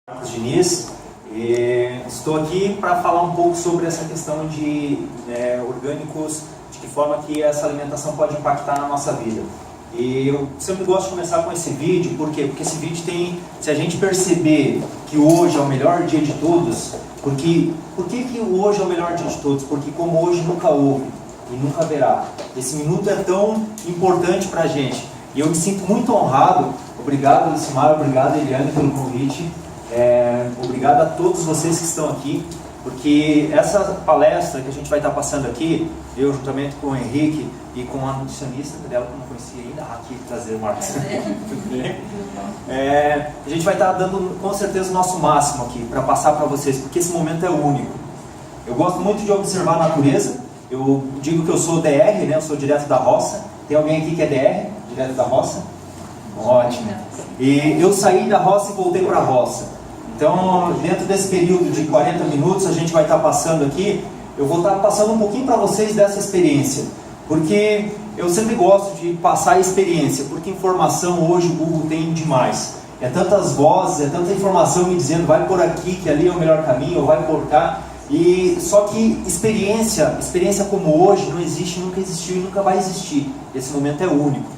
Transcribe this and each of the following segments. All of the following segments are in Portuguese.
Marcos Diniz, estou aqui para falar um pouco sobre essa questão de orgânicos, de que forma que essa alimentação pode impactar na nossa vida. E eu sempre gosto de começar com esse vídeo, por quê? Porque esse vídeo tem, se a gente perceber que hoje é o melhor dia de todos, por que hoje é o melhor dia de todos? Porque como hoje nunca houve e nunca haverá. Esse minuto é tão importante para a gente. E eu me sinto muito honrado. Obrigado, Lucimar, obrigado, Eliane, pelo convite. Obrigado a todos vocês que estão aqui, porque essa palestra que a gente vai estar passando aqui, eu juntamente com o Henrique e com a nutricionista dela, que eu não conhecia ainda, aqui trazer o Marcos. A gente vai estar dando com certeza o nosso máximo aqui para passar para vocês, porque esse momento é único. Eu gosto muito de observar a natureza. Eu digo que eu sou DR, né? Eu sou direto da roça. Tem alguém aqui que é DR, direto da roça? Ótimo. E eu saí da roça e voltei para a roça. Então, dentro desse período de 40 minutos, a gente vai estar passando aqui, eu vou estar passando um pouquinho para vocês dessa experiência. Porque eu sempre gosto de passar a experiência, porque informação hoje o Google tem demais. É tantas vozes, é tanta informação me dizendo, vai por aqui, que ali é o melhor caminho, ou vai por cá. E só que experiência como hoje não existe, nunca existiu e nunca vai existir. Esse momento é único.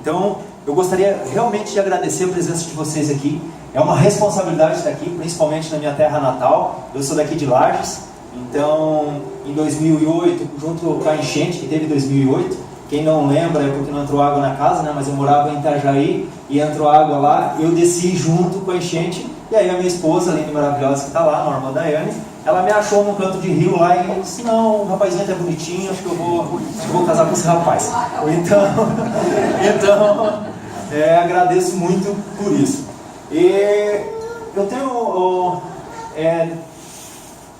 Então, eu gostaria realmente de agradecer a presença de vocês aqui. É uma responsabilidade estar aqui, principalmente na minha terra natal. Eu sou daqui de Lages. Então, em 2008, junto com a enchente que teve em 2008, quem não lembra é porque não entrou água na casa, né? Mas eu morava em Itajaí e entrou água lá. Eu desci junto com a enchente. E aí a minha esposa, linda e maravilhosa, que está lá, Norma Daiane, ela me achou num canto de rio lá e eu disse, não, o rapazinho até bonitinho, acho que eu vou casar com esse rapaz. Então agradeço muito por isso. E eu tenho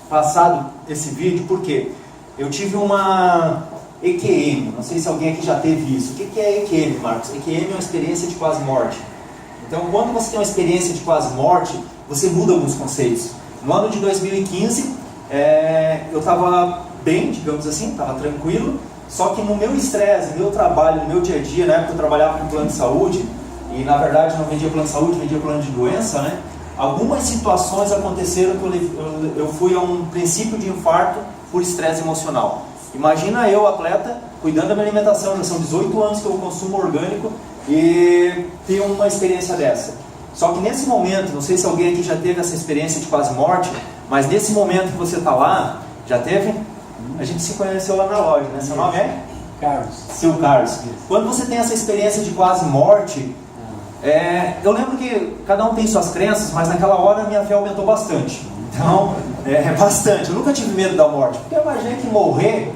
passado esse vídeo porque eu tive uma EQM, não sei se alguém aqui já teve isso. O que é EQM, Marcos? EQM é uma experiência de quase morte. Então, quando você tem uma experiência de quase morte, você muda alguns conceitos. No ano de 2015, eu estava bem, digamos assim, estava tranquilo, só que no meu estresse, no meu trabalho, no meu dia a dia, na época eu trabalhava com plano de saúde, e na verdade não vendia plano de saúde, vendia plano de doença, né? Algumas situações aconteceram que eu fui a um princípio de infarto por estresse emocional. Imagina eu, atleta, cuidando da minha alimentação, já são 18 anos que eu consumo orgânico, e ter uma experiência dessa. Só que nesse momento, não sei se alguém aqui já teve essa experiência de quase morte, mas nesse momento que você está lá, já teve? A gente se conheceu lá na loja, né? Seu nome é? Carlos. Seu Carlos. Quando você tem essa experiência de quase morte, eu lembro que cada um tem suas crenças, mas naquela hora a minha fé aumentou bastante. Então, bastante. Eu nunca tive medo da morte, porque eu imaginei que morrer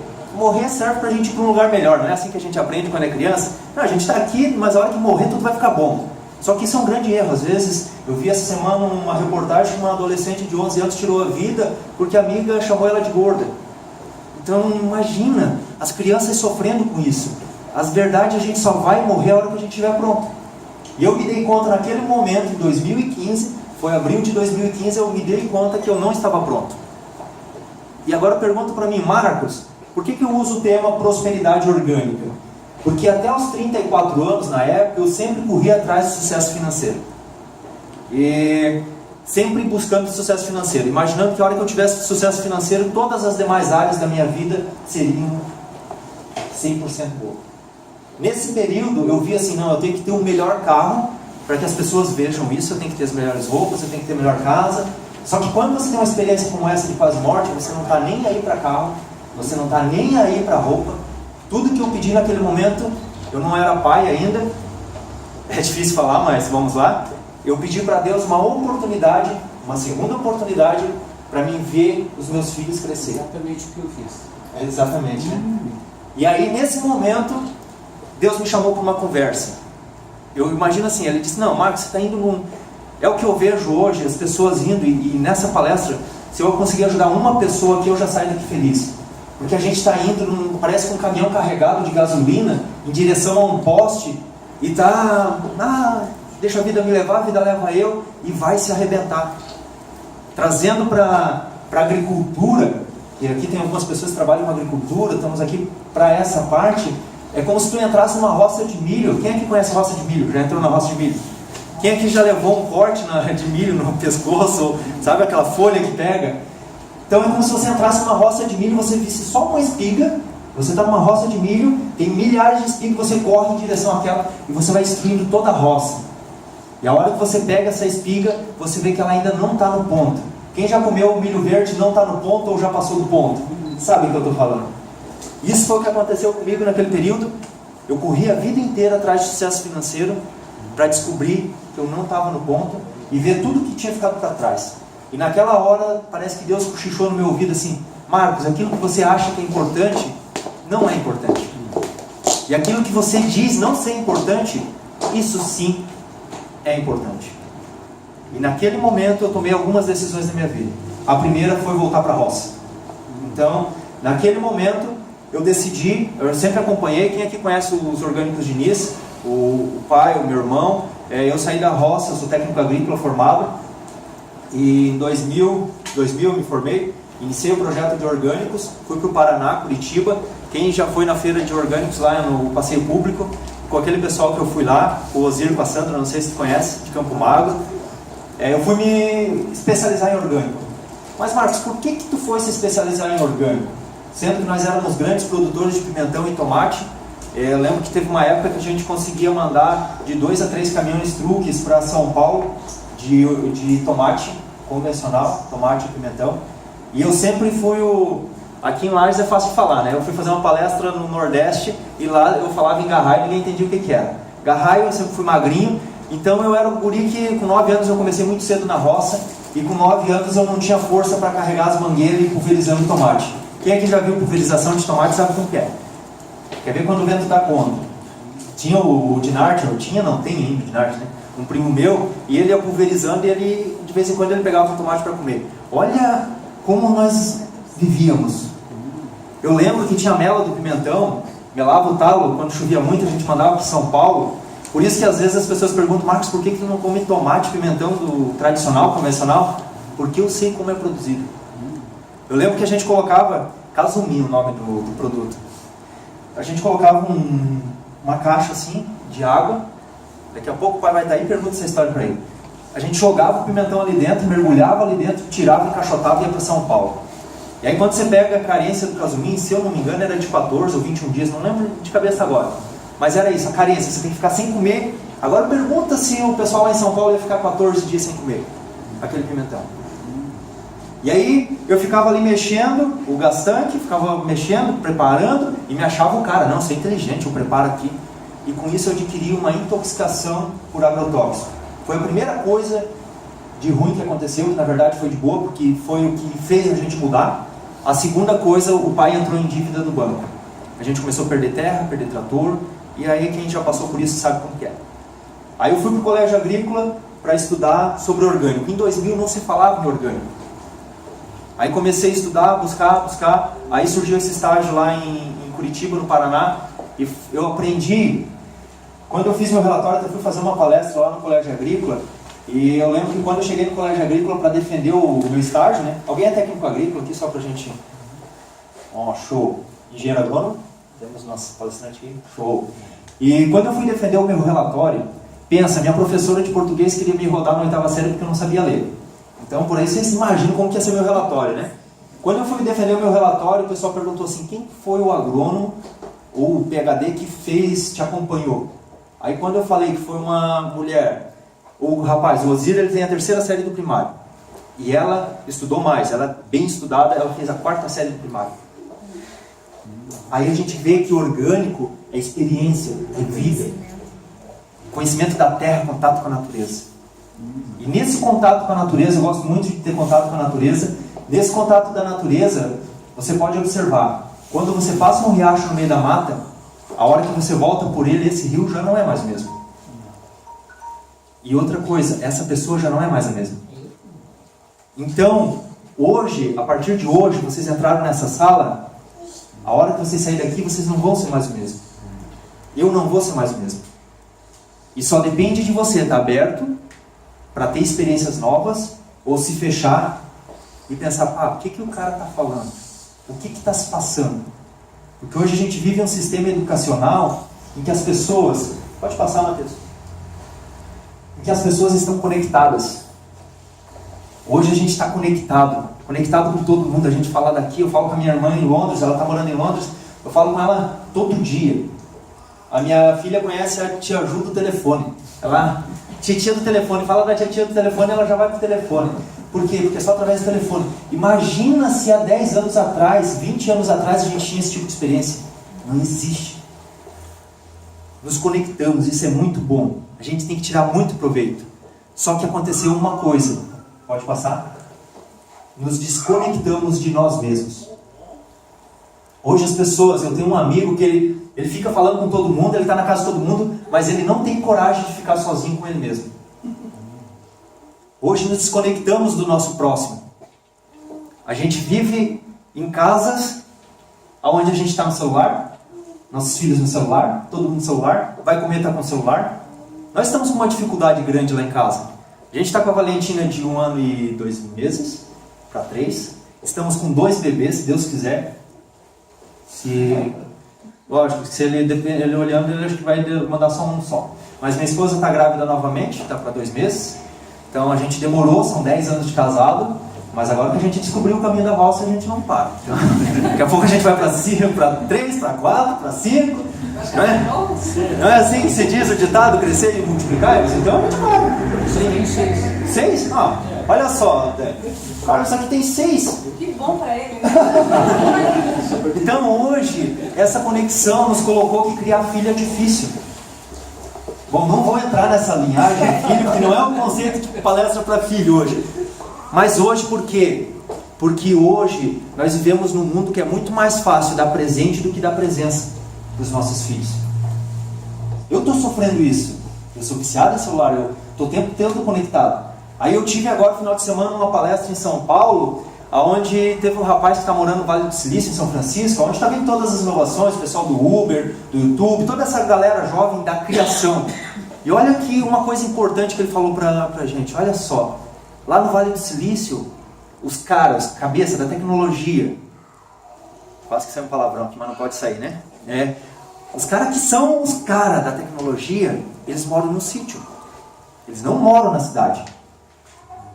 serve para a gente ir para um lugar melhor. Não é assim que a gente aprende quando é criança? Não, a gente está aqui, mas a hora que morrer tudo vai ficar bom. Só que isso é um grande erro. Às vezes, eu vi essa semana uma reportagem de uma adolescente de 11 anos tirou a vida porque a amiga chamou ela de gorda. Então, imagina, as crianças sofrendo com isso. As verdades, a gente só vai morrer a hora que a gente estiver pronto. E eu me dei conta naquele momento, em 2015, foi abril de 2015, eu me dei conta que eu não estava pronto. E agora pergunta para mim, Marcos, por que eu uso o tema prosperidade orgânica? Porque até os 34 anos, na época, eu sempre corri atrás do sucesso financeiro. E sempre buscando sucesso financeiro, imaginando que a hora que eu tivesse sucesso financeiro, todas as demais áreas da minha vida seriam 100% boas. Nesse período, eu vi assim, não, eu tenho que ter o melhor carro, para que as pessoas vejam isso, eu tenho que ter as melhores roupas, eu tenho que ter a melhor casa. Só que quando você tem uma experiência como essa de quase morte, você não está nem aí para carro, você não está nem aí para roupa. Tudo que eu pedi naquele momento, eu não era pai ainda, é difícil falar, mas vamos lá. Eu pedi para Deus uma oportunidade, uma segunda oportunidade, para mim ver os meus filhos crescerem. Exatamente o que eu fiz. Exatamente, né? E aí, nesse momento, Deus me chamou para uma conversa. Eu imagino assim, ele disse, não, Marcos, você está indo num... É o que eu vejo hoje, as pessoas indo, e nessa palestra, se eu conseguir ajudar uma pessoa aqui, eu já saio daqui feliz. Porque a gente está indo, parece com um caminhão carregado de gasolina, em direção a um poste, e está, deixa a vida me levar, a vida leva eu, e vai se arrebentar. Trazendo para a agricultura, e aqui tem algumas pessoas que trabalham com agricultura, estamos aqui para essa parte, é como se tu entrasse numa roça de milho. Quem é que conhece a roça de milho? Já entrou na roça de milho? Quem aqui já levou um corte de milho no pescoço, sabe aquela folha que pega? Então é como se você entrasse numa roça de milho e você visse só uma espiga. Você está numa roça de milho, tem milhares de espigas, você corre em direção àquela e você vai destruindo toda a roça. E a hora que você pega essa espiga, você vê que ela ainda não está no ponto. Quem já comeu o milho verde não está no ponto ou já passou do ponto? Sabe o que eu estou falando? Isso foi o que aconteceu comigo naquele período. Eu corri a vida inteira atrás de sucesso financeiro para descobrir que eu não estava no ponto e ver tudo que tinha ficado para trás. E naquela hora, parece que Deus cochichou no meu ouvido assim: Marcos, aquilo que você acha que é importante, não é importante. E aquilo que você diz não ser importante, isso sim é importante. E naquele momento eu tomei algumas decisões na minha vida. A primeira foi voltar para a roça. Então, naquele momento, eu decidi, eu sempre acompanhei, quem aqui conhece os orgânicos Diniz, o pai, o meu irmão, eu saí da roça, eu sou técnico agrícola formado, e em 2000 eu me formei, iniciei o projeto de orgânicos, fui para o Paraná, Curitiba. Quem já foi na feira de orgânicos lá no passeio público, com aquele pessoal que eu fui lá, o Osírio com a Sandra, não sei se tu conhece, de Campo Magro, eu fui me especializar em orgânico. Mas Marcos, por que tu foi se especializar em orgânico? Sendo que nós éramos grandes produtores de pimentão e tomate. Eu lembro que teve uma época que a gente conseguia mandar de 2 a 3 caminhões truques para São Paulo de tomate convencional, tomate e pimentão. E eu sempre fui aqui em Lages é fácil de falar, né? Eu fui fazer uma palestra no Nordeste e lá eu falava em garraio e ninguém entendia o que era. Garraio, eu sempre fui magrinho, então eu era um guri que com 9 anos eu comecei muito cedo na roça e com 9 anos eu não tinha força para carregar as mangueiras e pulverizando tomate. Quem aqui já viu pulverização de tomate sabe como que é. Quer ver quando o vento dá conta? Tinha o Dinarte, tem ainda o Dinarte, né? Um primo meu, e ele ia pulverizando e ele, de vez em quando ele pegava um tomate para comer. Olha como nós vivíamos. Eu lembro que tinha mela do pimentão, melava o talo, quando chovia muito a gente mandava para São Paulo. Por isso que às vezes as pessoas perguntam: Marcos, por que tu não come tomate, pimentão do tradicional, convencional? Porque eu sei como é produzido. Eu lembro que a gente colocava, Casumi o nome do produto, a gente colocava uma caixa assim, de água. Daqui a pouco o pai vai estar aí e pergunta essa história para ele. A gente jogava o pimentão ali dentro, mergulhava ali dentro, tirava, encaixotava e ia para São Paulo. E aí quando você pega a carência do Casumi, se eu não me engano era de 14 ou 21 dias, não lembro de cabeça agora. Mas era isso, a carência, você tem que ficar sem comer. Agora pergunta se o pessoal lá em São Paulo ia ficar 14 dias sem comer aquele pimentão. E aí eu ficava ali mexendo, o gastanque, ficava mexendo, preparando, e me achava o cara: não, você é inteligente, eu preparo aqui. E com isso eu adquiri uma intoxicação por agrotóxico. Foi a primeira coisa de ruim que aconteceu, que na verdade foi de boa, porque foi o que fez a gente mudar. A segunda coisa, o pai entrou em dívida no banco. A gente começou a perder terra, perder trator, e aí quem já passou por isso sabe como que é. Aí eu fui para o colégio agrícola para estudar sobre orgânico. Em 2000 não se falava em orgânico. Aí comecei a estudar, buscar, aí surgiu esse estágio lá em Curitiba, no Paraná, e eu aprendi. Quando eu fiz meu relatório, eu fui fazer uma palestra lá no colégio agrícola, e eu lembro que quando eu cheguei no colégio agrícola para defender o meu estágio, né? Alguém é técnico agrícola aqui, só pra gente... show! Engenheiro agrônomo? Temos nosso palestrante aqui, show! E quando eu fui defender o meu relatório, pensa, minha professora de português queria me rodar na 8ª série porque eu não sabia ler. Então por aí vocês imaginam como que ia ser meu relatório, né? Quando eu fui defender o meu relatório, o pessoal perguntou assim: quem foi o agrônomo ou o PhD que te acompanhou? Aí quando eu falei que foi uma mulher, o rapaz, o Osírio, ele tem a 3ª série do primário. E ela estudou mais, ela é bem estudada, ela fez a 4ª série do primário. Aí a gente vê que o orgânico é experiência, é vida. Conhecimento da terra, contato com a natureza. E nesse contato com a natureza, eu gosto muito de ter contato com a natureza. Nesse contato da natureza, você pode observar, quando você passa um riacho no meio da mata, a hora que você volta por ele, esse rio já não é mais o mesmo. E outra coisa, essa pessoa já não é mais a mesma. Então, hoje, a partir de hoje, vocês entraram nessa sala, a hora que vocês saírem daqui, vocês não vão ser mais o mesmo. Eu não vou ser mais o mesmo. E só depende de você estar aberto para ter experiências novas, ou se fechar e pensar: o que o cara está falando? O que está se passando? Porque hoje a gente vive um sistema educacional em que as pessoas... Pode passar, Matheus. Em Porque as pessoas estão conectadas. Hoje a gente está conectado com todo mundo. A gente fala daqui, eu falo com a minha irmã em Londres, ela está morando em Londres, eu falo com ela todo dia. A minha filha conhece a tia Ju do telefone. Ela, titia do telefone, fala da tia do telefone, ela já vai pro telefone. Por quê? Porque é só através do telefone. Imagina se há 10 anos atrás, 20 anos atrás, a gente tinha esse tipo de experiência. Não existe. Nos conectamos, isso é muito bom. A gente tem que tirar muito proveito. Só que aconteceu uma coisa. Pode passar? Nos desconectamos de nós mesmos. Hoje as pessoas, eu tenho um amigo que ele fica falando com todo mundo, ele está na casa de todo mundo, mas ele não tem coragem de ficar sozinho com ele mesmo. Hoje nos desconectamos do nosso próximo. A gente vive em casas onde a gente está no celular, nossos filhos no celular, todo mundo no celular, vai comer, está com o celular. Nós estamos com uma dificuldade grande lá em casa. A gente está com a Valentina de 1 ano e 2 meses, para 3. Estamos com 2 bebês, se Deus quiser. Lógico que se ele olhando, ele acho que vai mandar só um só. Mas minha esposa está grávida novamente, está para 2 meses. Então a gente demorou, são 10 anos de casado. Mas agora que a gente descobriu o caminho da valsa, a gente não para. Então, daqui a pouco a gente vai para 5, para 3, para 4, para 5. Não é assim que se diz o ditado, crescer e multiplicar? Então a gente para. 6? Ah, olha só. Cara, isso aqui tem 6. Que bom para ele. Então hoje, essa conexão nos colocou que criar filho é difícil. Bom, não vou entrar nessa linhagem de filho, que não é um conceito de palestra para filho hoje. Mas hoje por quê? Porque hoje nós vivemos num mundo que é muito mais fácil dar presente do que dar presença para os nossos filhos. Eu estou sofrendo isso. Eu sou viciado em celular, eu estou o tempo todo conectado. Aí eu tive agora, no final de semana, uma palestra em São Paulo, onde teve um rapaz que está morando no Vale do Silício, em São Francisco, onde está vendo todas as inovações, o pessoal do Uber, do YouTube, toda essa galera jovem da criação. E olha aqui uma coisa importante que ele falou para a gente, olha só. Lá no Vale do Silício, os caras, cabeça da tecnologia, quase que sai um palavrão aqui, mas não pode sair, né? Os caras que são os caras da tecnologia, eles moram no sítio. Eles não moram na cidade.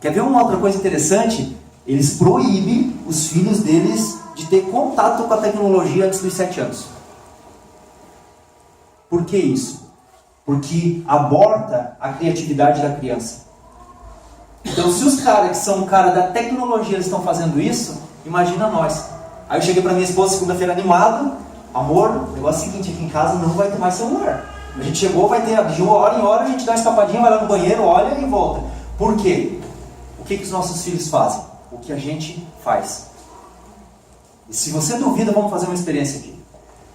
Quer ver uma outra coisa interessante? Eles proíbem os filhos deles de ter contato com a tecnologia antes dos 7 anos. Por que isso? Porque aborta a criatividade da criança. Então, se os caras que são cara da tecnologia estão fazendo isso, imagina nós. Aí eu cheguei para minha esposa segunda-feira animado, amor, o negócio é o seguinte, aqui em casa não vai ter mais celular. A gente chegou, vai ter de hora em hora, a gente dá uma escapadinha, vai lá no banheiro, olha e volta. Por quê? O que os nossos filhos fazem? O que a gente faz. E se você duvida, vamos fazer uma experiência aqui.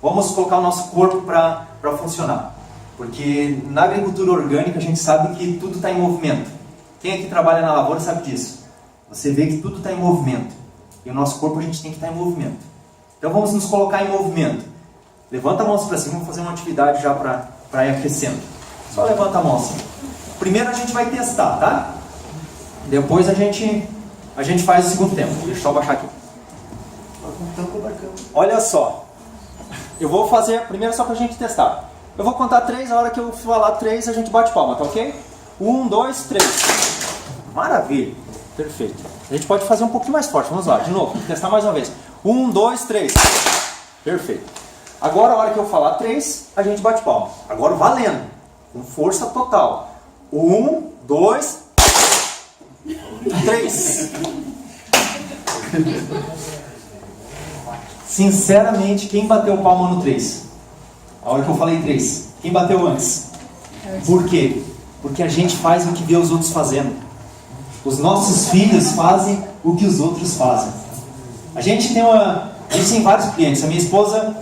Vamos colocar o nosso corpo para funcionar. Porque na agricultura orgânica a gente sabe que tudo está em movimento. Quem aqui trabalha na lavoura sabe disso. Você vê que tudo está em movimento. E o nosso corpo a gente tem que estar em movimento. Então vamos nos colocar em movimento. Levanta a mão para cima, vamos fazer uma atividade já para ir aquecendo. Só levanta a mão assim. Primeiro a gente vai testar, tá? Depois a gente faz o segundo tempo. Deixa eu só baixar aqui. Olha só. Eu vou fazer primeiro só para a gente testar. Eu vou contar 3, a hora que eu falar 3 a gente bate palma, tá ok? 1, 2, 3. Maravilha. Perfeito. A gente pode fazer um pouquinho mais forte. Vamos lá, de novo. Testar mais uma vez. 1, 2, 3. Perfeito. Agora, a hora que eu falar 3, a gente bate palma. Agora valendo. Com força total. 1, 2, 3. Sinceramente, quem bateu palma no 3? A hora que eu falei 3. Quem bateu antes? Por quê? Porque a gente faz o que vê os outros fazendo. Os nossos filhos fazem o que os outros fazem. A gente tem vários clientes. A minha esposa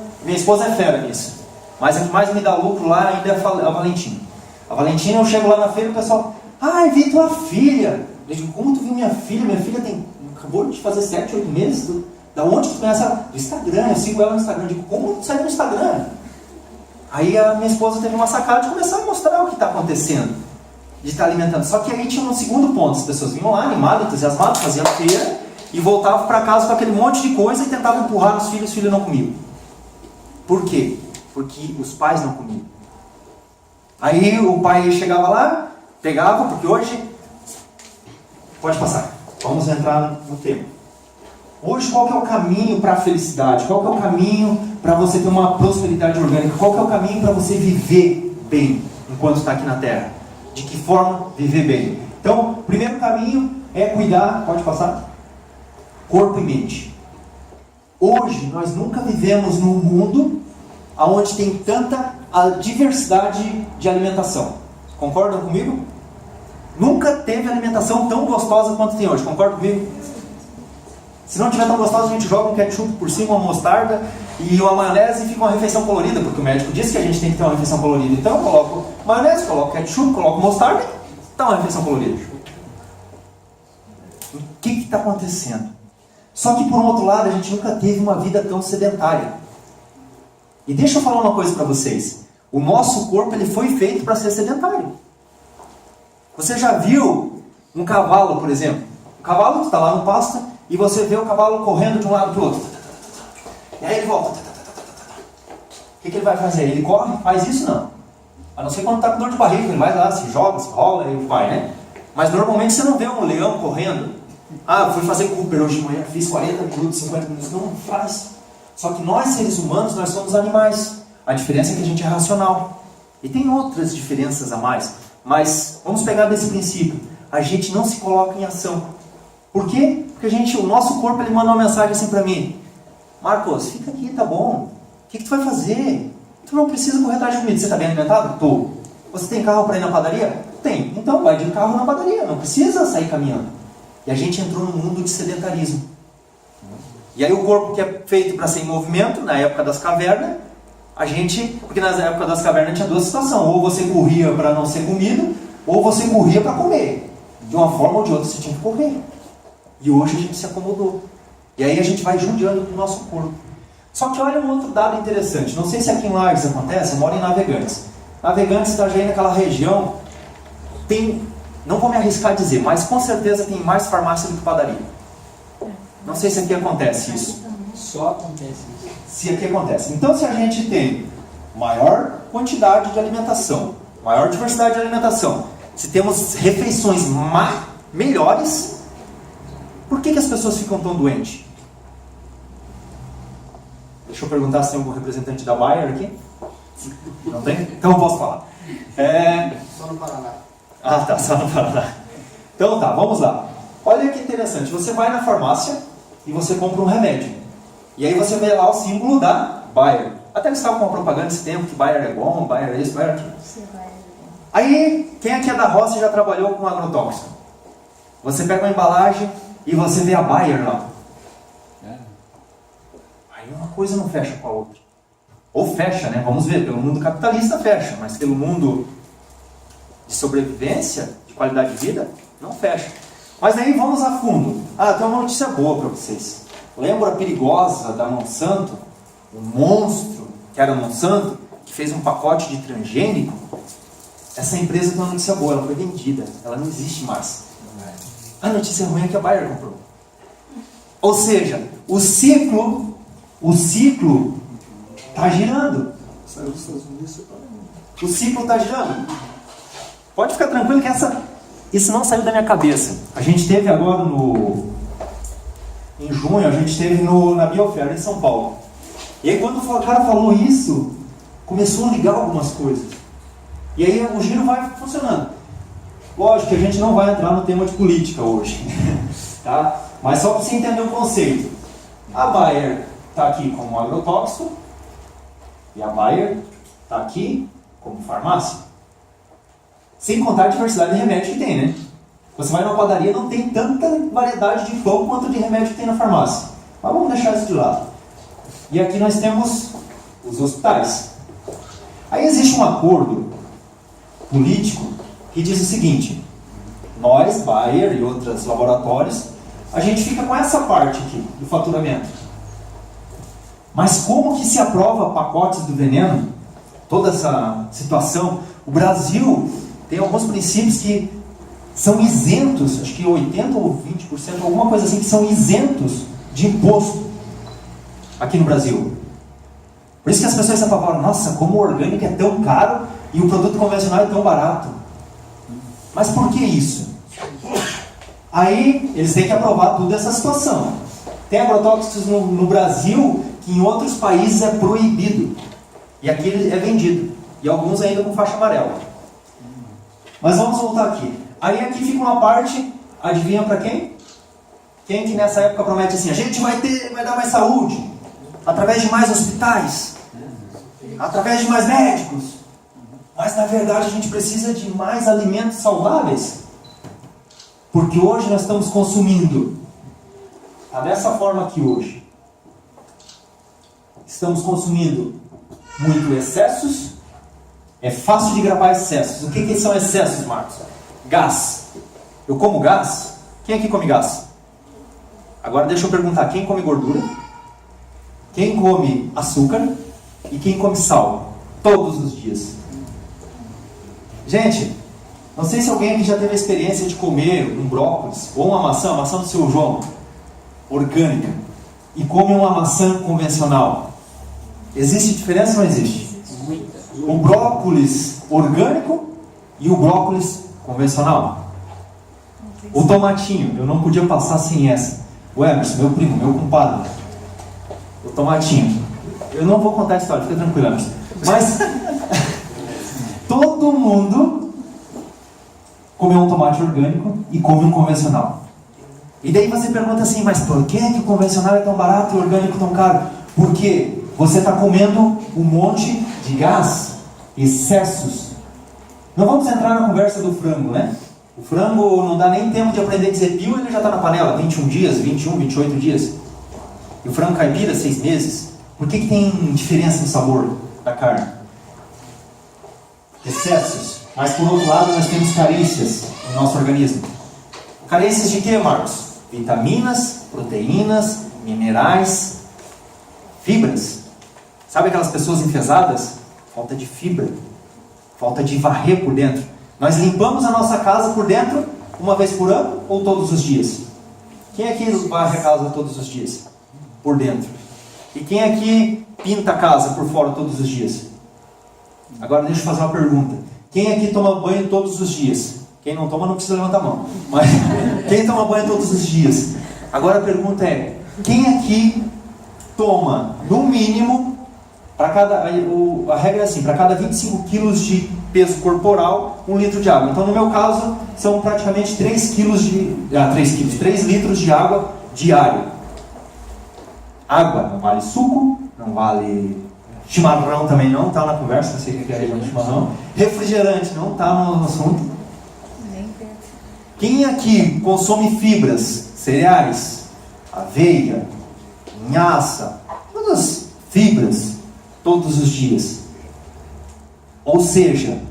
é fera nisso. Mas a que mais me dá lucro lá ainda é a Valentina. A Valentina, eu chego lá na feira e o pessoal, ai, vi tua filha. Eu digo, como tu viu minha filha? Minha filha acabou de fazer 7, 8 meses. Da onde tu conhece ela? Do Instagram, eu sigo ela no Instagram. Eu digo, como tu segue no Instagram? Aí a minha esposa teve uma sacada de começar a mostrar o que está acontecendo. De estar alimentando. Só que aí tinha um segundo ponto. As pessoas vinham lá, animadas, entusiasmadas, faziam feira e voltavam para casa com aquele monte de coisa e tentavam empurrar nos filhos, os filhos não comiam. Por quê? Porque os pais não comiam. Aí o pai chegava lá, pegava, porque hoje... Pode passar. Vamos entrar no tema. Hoje, qual que é o caminho para a felicidade? Qual que é o caminho para você ter uma prosperidade orgânica? Qual que é o caminho para você viver bem enquanto está aqui na Terra? De que forma viver bem? Então, o primeiro caminho é cuidar, pode passar, corpo e mente. Hoje, nós nunca vivemos num mundo onde tem tanta diversidade de alimentação. Concordam comigo? Nunca teve alimentação tão gostosa quanto tem hoje. Concordam comigo? Se não tiver tão gostosa, a gente joga um ketchup por cima, uma mostarda e uma maionese e fica uma refeição colorida, porque o médico disse que a gente tem que ter uma refeição colorida. Então eu coloco maionese, coloco ketchup, coloco mostarda e está uma refeição colorida. O que está acontecendo? Só que por um outro lado, a gente nunca teve uma vida tão sedentária. E deixa eu falar uma coisa para vocês. O nosso corpo ele foi feito para ser sedentário. Você já viu um cavalo, por exemplo? O cavalo está lá no pasto e você vê o cavalo correndo de um lado para o outro. E aí ele volta. O que ele vai fazer? Ele corre? Faz isso? Não. A não ser quando está com dor de barriga, ele vai lá, se joga, se rola e vai, né? Mas normalmente você não vê um leão correndo. Ah, eu fui fazer Cooper hoje de manhã, fiz 40 minutos, 50 minutos. Não faz. Só que nós, seres humanos, nós somos animais. A diferença é que a gente é racional. E tem outras diferenças a mais. Mas vamos pegar desse princípio. A gente não se coloca em ação. Por quê? Porque o nosso corpo ele manda uma mensagem assim para mim. Marcos, fica aqui, tá bom. O que tu vai fazer? Tu não precisa correr atrás de comida. Você está bem alimentado? Tô. Você tem carro para ir na padaria? Tem. Então vai de carro na padaria. Não precisa sair caminhando. E a gente entrou num mundo de sedentarismo. E aí o corpo que é feito para ser em movimento, na época das cavernas, porque na época das cavernas tinha duas situações. Ou você corria para não ser comido, ou você corria para comer. De uma forma ou de outra você tinha que correr. E hoje a gente se acomodou. E aí a gente vai judiando do nosso corpo. Só que olha um outro dado interessante. Não sei se aqui em Lages acontece, eu moro em Navegantes. Navegantes está já aí naquela região, não vou me arriscar a dizer, mas com certeza tem mais farmácia do que padaria. Não sei se aqui acontece isso. Só acontece isso. Se aqui acontece. Então, se a gente tem maior quantidade de alimentação, maior diversidade de alimentação, se temos refeições melhores, por que as pessoas ficam tão doentes? Deixa eu perguntar se tem algum representante da Bayer aqui. Não tem? Então eu posso falar. Só no Paraná. Ah, tá, só no Paraná. Então tá, vamos lá. Olha que interessante, você vai na farmácia e você compra um remédio. E aí você vê lá o símbolo da Bayer. Até eles estavam com uma propaganda esse tempo que Bayer é bom, Bayer é isso, Bayer é aquilo. Aí, quem aqui é da roça já trabalhou com agrotóxico? Você pega uma embalagem e você vê a Bayer lá. Aí uma coisa não fecha com a outra. Ou fecha, né? Vamos ver, pelo mundo capitalista fecha, mas pelo mundo de sobrevivência, de qualidade de vida, não fecha. Mas aí vamos a fundo. Tem uma notícia boa para vocês. Lembra a perigosa da Monsanto? O monstro que era Monsanto, que fez um pacote de transgênico? Essa empresa tem uma notícia boa, ela foi vendida. Ela não existe mais. A notícia ruim é que a Bayer comprou. Ou seja, o ciclo está girando. Saiu dos Estados Unidos. O ciclo está girando. Pode ficar tranquilo que isso não saiu da minha cabeça. A gente teve agora em junho, a gente teve na Biofair em São Paulo. E aí quando o cara falou isso, começou a ligar algumas coisas. E aí o giro vai funcionando. Lógico que a gente não vai entrar no tema de política hoje. Tá? Mas só para você entender o conceito. A Bayer está aqui como agrotóxico e a Bayer está aqui como farmácia. Sem contar a diversidade de remédio que tem, né? Você vai na padaria, não tem tanta variedade de pão quanto de remédio que tem na farmácia. Mas vamos deixar isso de lado. E aqui nós temos os hospitais. Aí existe um acordo político que diz o seguinte: nós, Bayer e outros laboratórios, a gente fica com essa parte aqui do faturamento. Mas como que se aprova pacotes do veneno, toda essa situação? O Brasil tem alguns princípios que são isentos, acho que 80% ou 20%, alguma coisa assim, que são isentos de imposto aqui no Brasil. Por isso que as pessoas se apavoram: nossa, como o orgânico é tão caro e o produto convencional é tão barato. Mas por que isso? Aí eles têm que aprovar toda essa situação. Tem agrotóxicos no Brasil que em outros países é proibido. E aqui ele é vendido. E alguns ainda com faixa amarela. Mas vamos voltar aqui. Aí aqui fica uma parte, adivinha para quem? Quem que nessa época promete assim, a gente vai dar mais saúde, através de mais hospitais, através de mais médicos. Mas na verdade a gente precisa de mais alimentos saudáveis. Porque hoje nós estamos consumindo, dessa forma aqui hoje. Estamos consumindo muito excessos. É fácil de gravar excessos. O que são excessos, Marcos? Gás. Eu como gás? Quem aqui come gás? Agora deixa eu perguntar, quem come gordura? Quem come açúcar? E quem come sal? Todos os dias. Gente, não sei se alguém aqui já teve a experiência de comer um brócolis ou uma maçã do seu João, orgânica, e come uma maçã convencional. Existe diferença ou não existe? O brócolis orgânico e o brócolis convencional. O tomatinho, eu não podia passar sem essa. O Emerson, meu primo, meu compadre. O tomatinho. Eu não vou contar a história, fica tranquilo, Emerson. Mas todo mundo come um tomate orgânico e come um convencional. E daí você pergunta assim, mas por que o convencional é tão barato e o orgânico tão caro? Porque você está comendo um monte de gás, excessos. Não vamos entrar na conversa do frango, né? O frango não dá nem tempo de aprender a dizer pio, ele já está na panela, 21 dias, 21, 28 dias. E o frango caipira, 6 meses. Por que tem diferença no sabor da carne? Excessos. Mas por outro lado nós temos carências no nosso organismo. Carências de quê, Marcos? Vitaminas, proteínas, minerais, fibras. Sabe aquelas pessoas enfesadas? Falta de fibra. Falta de varrer por dentro. Nós limpamos a nossa casa por dentro uma vez por ano ou todos os dias? Quem aqui varre a casa todos os dias? Por dentro. E quem aqui pinta a casa por fora todos os dias? Agora deixa eu fazer uma pergunta. Quem aqui toma banho todos os dias? Quem não toma não precisa levantar a mão. Mas quem toma banho todos os dias? Agora a pergunta é, quem aqui toma, no mínimo, a regra é assim, para cada 25 quilos de peso corporal, 1 litro de água. Então, no meu caso, são praticamente 3 litros de água diário. Água, não vale suco, não vale chimarrão também não, está na conversa, não sei o que é a região do chimarrão. Refrigerante, não está no assunto. Quem aqui consome fibras, cereais, aveia, linhaça, todas as fibras, todos os dias? Ou seja,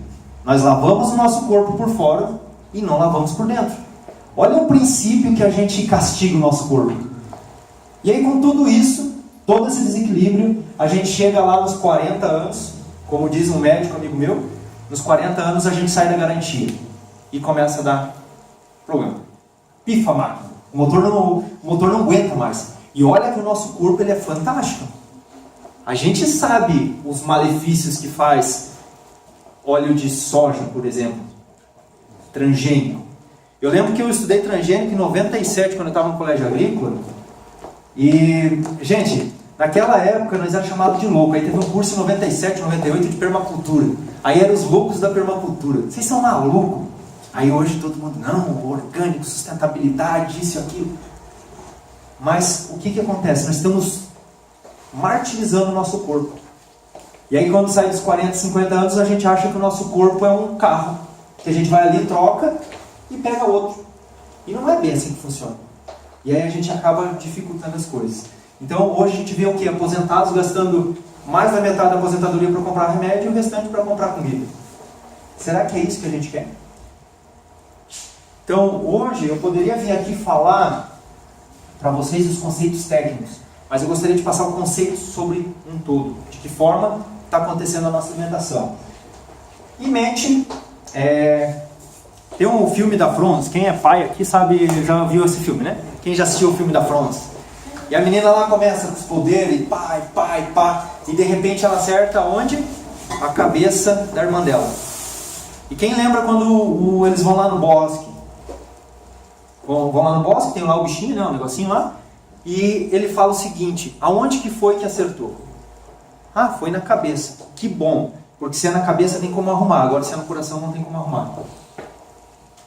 nós lavamos o nosso corpo por fora e não lavamos por dentro. Olha o princípio que a gente castiga o nosso corpo. E aí com tudo isso, todo esse desequilíbrio, a gente chega lá nos 40 anos, como diz um médico amigo meu, nos 40 anos a gente sai da garantia e começa a dar problema. Pifa a máquina. O motor não aguenta mais. E olha que o nosso corpo ele é fantástico. A gente sabe os malefícios que faz óleo de soja, por exemplo, transgênico. Eu lembro que eu estudei transgênico em 97, quando eu estava no colégio agrícola. E, gente, naquela época nós éramos chamados de louco. Aí teve um curso em 97, 98 de permacultura. Aí eram os loucos da permacultura. Vocês são malucos? Aí hoje todo mundo, não, orgânico, sustentabilidade, isso e aquilo. Mas o que acontece? Nós estamos martirizando o nosso corpo. E aí quando sai dos 40, 50 anos, a gente acha que o nosso corpo é um carro. Que a gente vai ali, troca e pega outro. E não é bem assim que funciona. E aí a gente acaba dificultando as coisas. Então hoje a gente vê o quê? Aposentados gastando mais da metade da aposentadoria para comprar remédio e o restante para comprar comida. Será que é isso que a gente quer? Então hoje eu poderia vir aqui falar para vocês os conceitos técnicos. Mas eu gostaria de passar um conceito sobre um todo. De que forma está acontecendo a nossa alimentação. Em mente, tem um filme da Franz. Quem é pai aqui sabe, já viu esse filme, né? Quem já assistiu o filme da Franz? E a menina lá começa com os poderes, e pá. E de repente ela acerta onde? A cabeça da irmã dela. E quem lembra quando eles vão lá no bosque? Vão lá no bosque, tem lá o bichinho, né, um negocinho lá, e ele fala o seguinte: aonde que foi que acertou? Ah, foi na cabeça. Que bom, porque se é na cabeça tem como arrumar, agora se é no coração não tem como arrumar.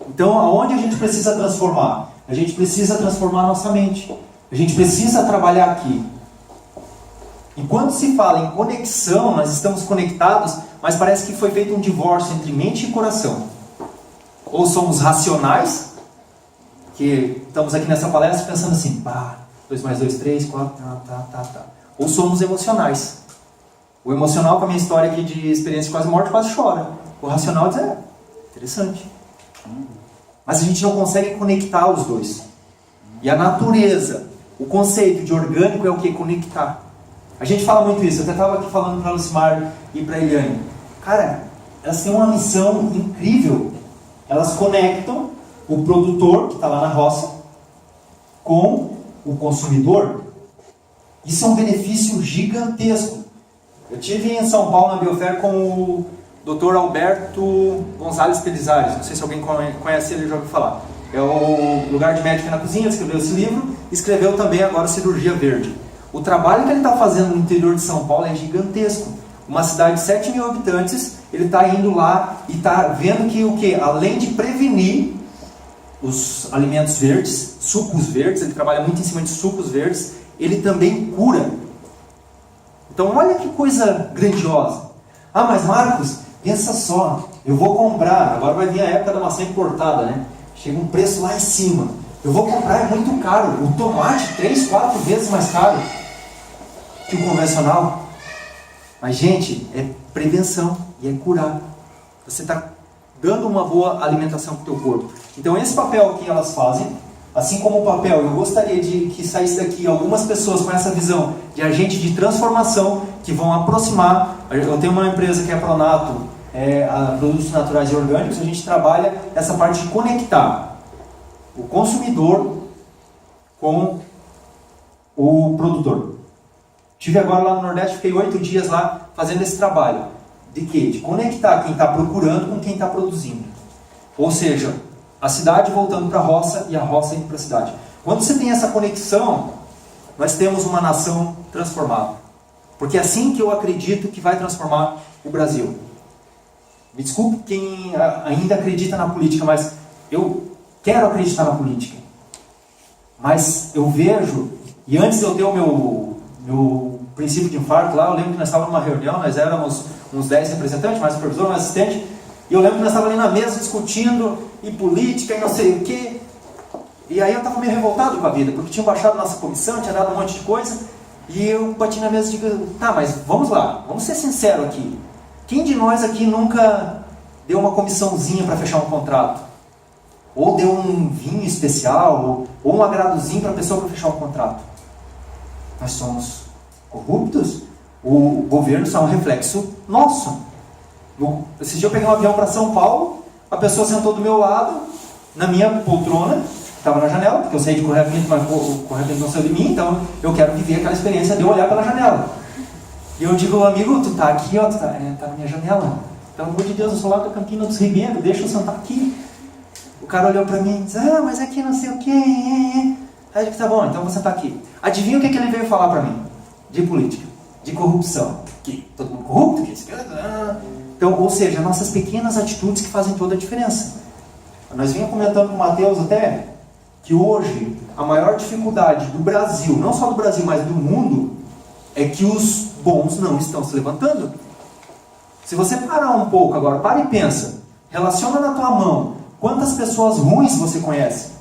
Então, aonde a gente precisa transformar? A gente precisa transformar a nossa mente. A gente precisa trabalhar aqui. E quando se fala em conexão, nós estamos conectados, mas parece que foi feito um divórcio entre mente e coração. Ou somos racionais, que estamos aqui nessa palestra pensando assim, 2 mais 2, 3, 4, tá. Ou somos emocionais. O emocional, com a minha história aqui de experiência de quase morte, quase chora. O racional diz, interessante. Mas a gente não consegue conectar os dois. E a natureza, o conceito de orgânico é o que? Conectar. A gente fala muito isso, eu até estava aqui falando para a Lucimar e para a Eliane. Cara, elas têm uma missão incrível. Elas conectam o produtor, que está lá na roça, com o consumidor. Isso é um benefício gigantesco. Eu estive em São Paulo, na Biofer, com o Dr. Alberto Gonzalez Pelizares. Não sei se alguém conhece ele, já ouviu falar. É o Lugar de Médica na Cozinha, ele escreveu esse livro. Escreveu também agora Cirurgia Verde. O trabalho que ele está fazendo no interior de São Paulo é gigantesco. Uma cidade de 7 mil habitantes, ele está indo lá e está vendo que o quê? Além de prevenir os alimentos verdes, sucos verdes, ele trabalha muito em cima de sucos verdes, ele também cura. Então olha que coisa grandiosa. Ah, mas Marcos, pensa só, eu vou comprar, agora vai vir a época da maçã importada, né? Chega um preço lá em cima. Eu vou comprar, é muito caro. O tomate, 3, 4 vezes mais caro que o convencional. Mas, gente, é prevenção e é curar. Você está dando uma boa alimentação para o teu corpo. Então, esse papel que elas fazem, assim como o papel, eu gostaria de que saísse daqui algumas pessoas com essa visão de agente de transformação que vão aproximar. Eu tenho uma empresa que é a Pronato, a Produtos Naturais e Orgânicos. A gente trabalha essa parte de conectar o consumidor com o produtor. Estive agora lá no Nordeste, fiquei 8 dias lá fazendo esse trabalho. De quê? De conectar quem está procurando com quem está produzindo. Ou seja, a cidade voltando para a roça e a roça indo para a cidade. Quando você tem essa conexão, nós temos uma nação transformada. Porque é assim que eu acredito que vai transformar o Brasil. Me desculpe quem ainda acredita na política, mas eu quero acreditar na política. Mas eu vejo, e antes de eu ter o meu princípio de infarto lá, eu lembro que nós estávamos numa reunião, nós éramos uns 10 representantes, mais supervisor, mais assistente, e eu lembro que nós estávamos ali na mesa discutindo e política e não sei o quê. E aí eu estava meio revoltado com a vida, porque tinham baixado nossa comissão, tinha dado um monte de coisa, e eu bati na mesa e digo, tá, mas vamos lá, vamos ser sinceros aqui. Quem de nós aqui nunca deu uma comissãozinha para fechar um contrato? Ou deu um vinho especial, ou um agradozinho para a pessoa para fechar um contrato? Nós somos corruptos? O governo só é um reflexo nosso. Esse dia eu peguei um avião para São Paulo, a pessoa sentou do meu lado, na minha poltrona, estava na janela, porque eu saí de correio-vento, mas o correio-vento não saiu de mim, então eu quero viver aquela experiência de eu olhar pela janela. E eu digo, amigo, tu tá aqui, ó, tu tá na minha janela. Pelo amor de Deus, eu sou lá da Campina dos Ribeiros, deixa eu sentar aqui. O cara olhou para mim e disse, mas aqui não sei o quê. Aí eu disse, tá bom, então eu vou sentar aqui. Adivinha o que ele veio falar para mim? De política, de corrupção. Que todo mundo corrupto? Então, ou seja, nossas pequenas atitudes que fazem toda a diferença. Nós vinha comentando com o Matheus até, que hoje a maior dificuldade do Brasil, não só do Brasil, mas do mundo, é que os bons não estão se levantando. Se você parar um pouco agora, para e pensa, relaciona na tua mão, quantas pessoas ruins você conhece?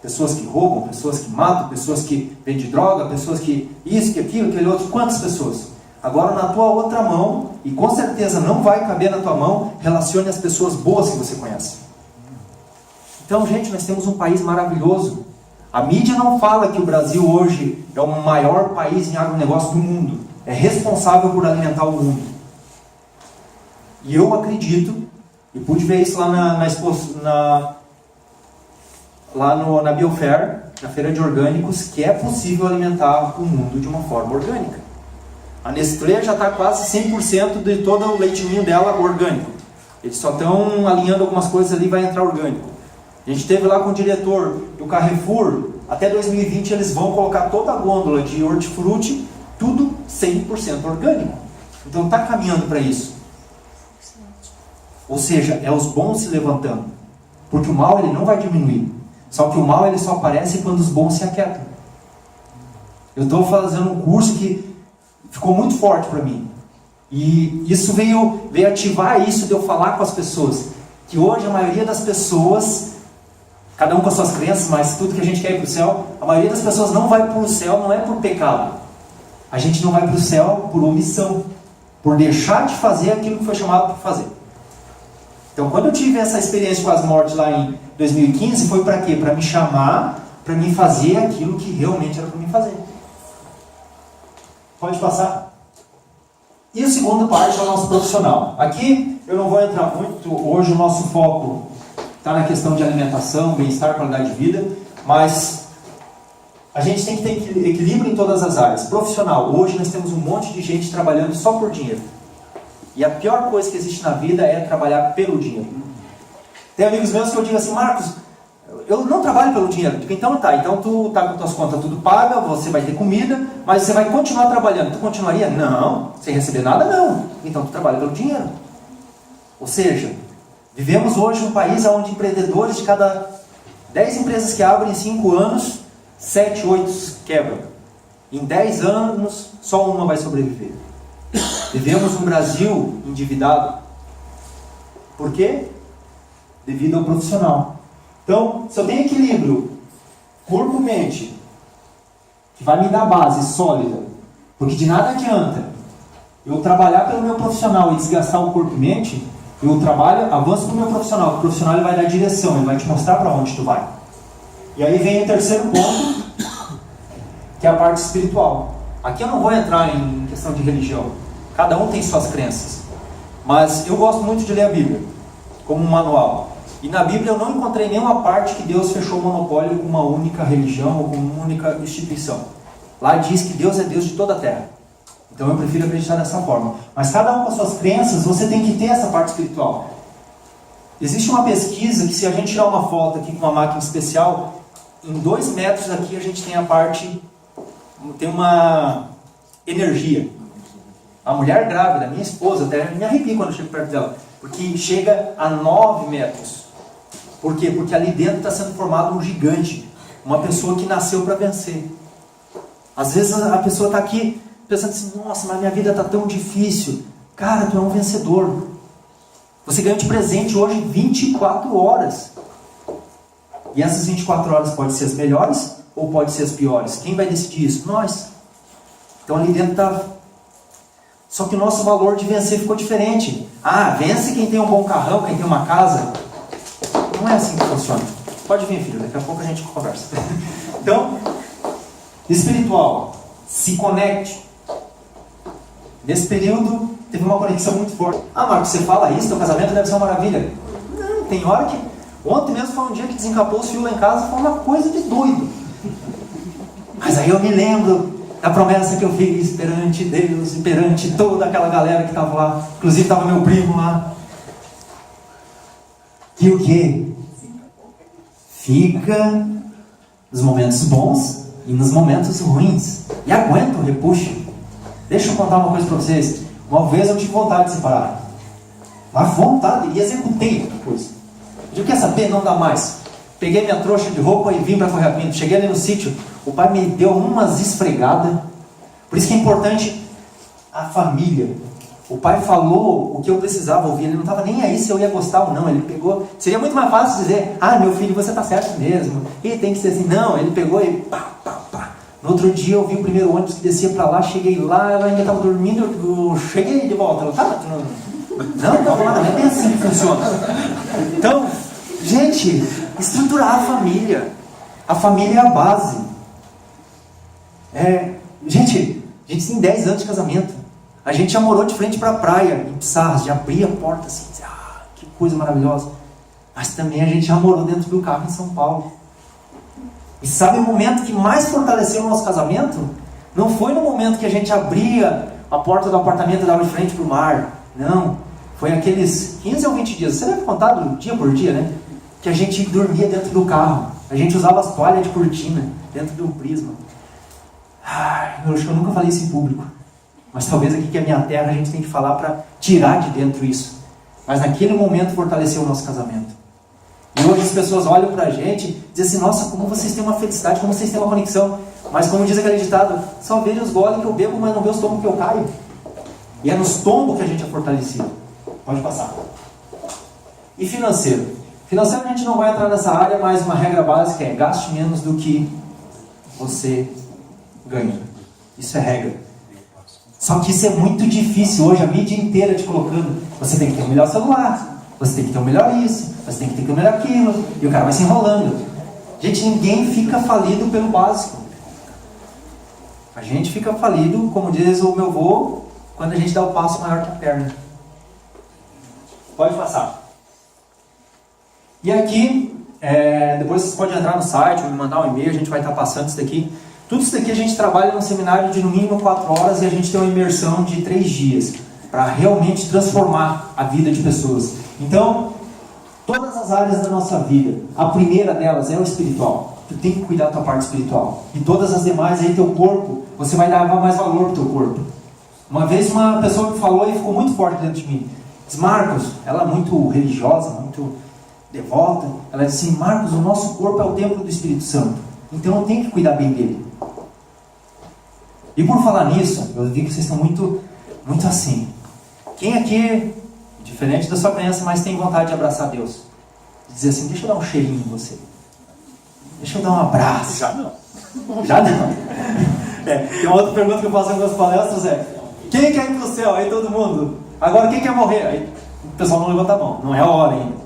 Pessoas que roubam, pessoas que matam, pessoas que vendem droga, pessoas que isso, que aquilo, aquele outro, quantas pessoas? Agora na tua outra mão, e com certeza não vai caber na tua mão, relacione as pessoas boas que você conhece. Então, gente, nós temos um país maravilhoso. A mídia não fala que o Brasil hoje é o maior país em agronegócio do mundo. É responsável por alimentar o mundo. E eu acredito, e pude ver isso lá na Biofer, na feira de orgânicos, que é possível alimentar o mundo de uma forma orgânica. A Nestlé já está quase 100% de todo o leite ninho dela orgânico. Eles só estão alinhando algumas coisas ali e vai entrar orgânico. A gente esteve lá com o diretor do Carrefour, até 2020 eles vão colocar toda a gôndola de hortifruti, tudo 100% orgânico. Então está caminhando para isso. Ou seja, é os bons se levantando. Porque o mal ele não vai diminuir. Só que o mal ele só aparece quando os bons se aquietam. Eu estou fazendo um curso que ficou muito forte para mim. E isso veio ativar isso de eu falar com as pessoas. Que hoje a maioria das pessoas, cada um com as suas crenças, mas tudo que a gente quer ir para o céu, a maioria das pessoas não vai para o céu, não é por pecado. A gente não vai para o céu por omissão. Por deixar de fazer aquilo que foi chamado para fazer. Então quando eu tive essa experiência com as mortes lá em 2015, foi para quê? Para me chamar, para me fazer aquilo que realmente era para mim fazer. Pode passar. E a segunda parte é o nosso profissional. Aqui eu não vou entrar muito, hoje o nosso foco está na questão de alimentação, bem-estar, qualidade de vida, mas a gente tem que ter equilíbrio em todas as áreas. Profissional, hoje nós temos um monte de gente trabalhando só por dinheiro. E a pior coisa que existe na vida é trabalhar pelo dinheiro. Tem amigos meus que eu digo assim, Marcos, eu não trabalho pelo dinheiro. Então tu tá com tuas contas tudo paga, você vai ter comida, mas você vai continuar trabalhando. Tu continuaria? Não. Sem receber nada? Não. Então tu trabalha pelo dinheiro. Ou seja, vivemos hoje um país onde empreendedores de cada 10 empresas que abrem em 5 anos, 7, 8 quebram. Em 10 anos, só uma vai sobreviver. Vivemos um Brasil endividado. Por quê? Devido ao profissional. Então, se eu tenho equilíbrio corpo-mente, que vai me dar base sólida, porque de nada adianta eu trabalhar pelo meu profissional e desgastar o corpo e mente, eu trabalho, avanço para o meu profissional. O profissional ele vai dar direção, ele vai te mostrar para onde tu vai. E aí vem o terceiro ponto, que é a parte espiritual. Aqui eu não vou entrar em questão de religião. Cada um tem suas crenças. Mas eu gosto muito de ler a Bíblia, como um manual. E na Bíblia eu não encontrei nenhuma parte que Deus fechou o monopólio com uma única religião ou com uma única instituição. Lá diz que Deus é Deus de toda a terra. Então eu prefiro acreditar dessa forma. Mas cada um com as suas crenças, você tem que ter essa parte espiritual. Existe uma pesquisa que se a gente tirar uma foto aqui com uma máquina especial, em 2 metros aqui a gente tem a parte, tem uma energia. A mulher grávida, minha esposa, até me arrepio quando eu chego perto dela, porque chega a 9 metros. Por quê? Porque ali dentro está sendo formado um gigante, uma pessoa que nasceu para vencer. Às vezes a pessoa está aqui pensando assim, nossa, mas minha vida está tão difícil. Cara, tu é um vencedor. Você ganhou de presente hoje 24 horas. E essas 24 horas podem ser as melhores ou podem ser as piores. Quem vai decidir isso? Nós. Então ali dentro está... Só que o nosso valor de vencer ficou diferente. Ah, vence quem tem um bom carrão, quem tem uma casa. Não é assim que funciona. Pode vir, filho, daqui a pouco a gente conversa. Então, espiritual, se conecte. Nesse período, teve uma conexão muito forte. Ah, Marcos, você fala isso, teu casamento deve ser uma maravilha. Não, tem hora que... Ontem mesmo foi um dia que desencapou os fios lá em casa, foi uma coisa de doido. Mas aí eu me lembro da promessa que eu fiz perante Deus e perante toda aquela galera que estava lá. Inclusive estava meu primo lá. Que o quê? Fica nos momentos bons e nos momentos ruins. E aguenta o repuxo. Deixa eu contar uma coisa para vocês. Uma vez eu tive vontade de separar. Mas vontade, e executei a coisa. Eu digo, quer saber? Não dá mais. Peguei minha trouxa de roupa e vim para Correia Pinto. Cheguei ali no sítio, o pai me deu umas esfregadas. Por isso que é importante a família. O pai falou o que eu precisava ouvir. Ele não estava nem aí se eu ia gostar ou não. Ele pegou... Seria muito mais fácil dizer, ah, meu filho, você está certo mesmo. E tem que ser assim. Não, ele pegou e pá, pá, pá. No outro dia eu vi o primeiro ônibus que descia para lá. Cheguei lá, ela ainda estava dormindo. Eu cheguei de volta. Ela, tá, não, não é bem assim que funciona. Então, gente, estruturar a família. A família é a base. Gente tem 10 anos de casamento. A gente já morou de frente para a praia, em Pissarras, já abria a porta assim, que coisa maravilhosa. Mas também a gente já morou dentro do carro em São Paulo. E sabe o momento que mais fortaleceu o nosso casamento? Não foi no momento que a gente abria a porta do apartamento e dava de frente para o mar. Não. Foi aqueles 15 ou 20 dias, você deve contar dia por dia, né? Que a gente dormia dentro do carro, a gente usava as toalhas de cortina dentro do prisma. Eu acho que eu nunca falei isso em público, mas talvez aqui que é a minha terra a gente tem que falar para tirar de dentro isso. Mas naquele momento fortaleceu o nosso casamento. E hoje as pessoas olham pra gente e dizem assim, nossa, como vocês têm uma felicidade, como vocês têm uma conexão. Mas como diz aquele ditado, só vejo os goles que eu bebo, mas não vê os tombos que eu caio. E é nos tombos que a gente é fortalecido. Pode passar. E financeiro. Financeiro a gente não vai entrar nessa área, mas uma regra básica é gaste menos do que você ganha. Isso é regra. Só que isso é muito difícil hoje, a mídia inteira te colocando. Você tem que ter o melhor celular, você tem que ter o melhor isso, você tem que ter o melhor aquilo. E o cara vai se enrolando. Gente, ninguém fica falido pelo básico. A gente fica falido, como diz o meu avô, quando a gente dá o passo maior que a perna. Pode passar. E aqui, depois vocês podem entrar no site ou me mandar um e-mail, a gente vai estar passando isso daqui. Tudo isso daqui a gente trabalha num seminário de no mínimo 4 horas e a gente tem uma imersão de 3 dias para realmente transformar a vida de pessoas. Então, todas as áreas da nossa vida, a primeira delas é o espiritual. Tu tem que cuidar da tua parte espiritual. E todas as demais aí, teu corpo, você vai dar mais valor pro teu corpo. Uma vez uma pessoa me falou e ficou muito forte dentro de mim. Diz, Marcos, ela é muito religiosa, muito devota. Ela disse assim, Marcos, o nosso corpo é o templo do Espírito Santo. Então eu tenho que cuidar bem dele. E por falar nisso, eu vi que vocês estão muito assim. Quem aqui, diferente da sua crença, mas tem vontade de abraçar Deus? Dizer assim, deixa eu dar um cheirinho em você. Deixa eu dar um abraço. Já não. Já não. Tem uma outra pergunta que eu faço em algumas palestras, quem quer ir para o céu? Aí todo mundo. Agora quem quer morrer? Aí o pessoal não levanta a mão. Não é a hora ainda.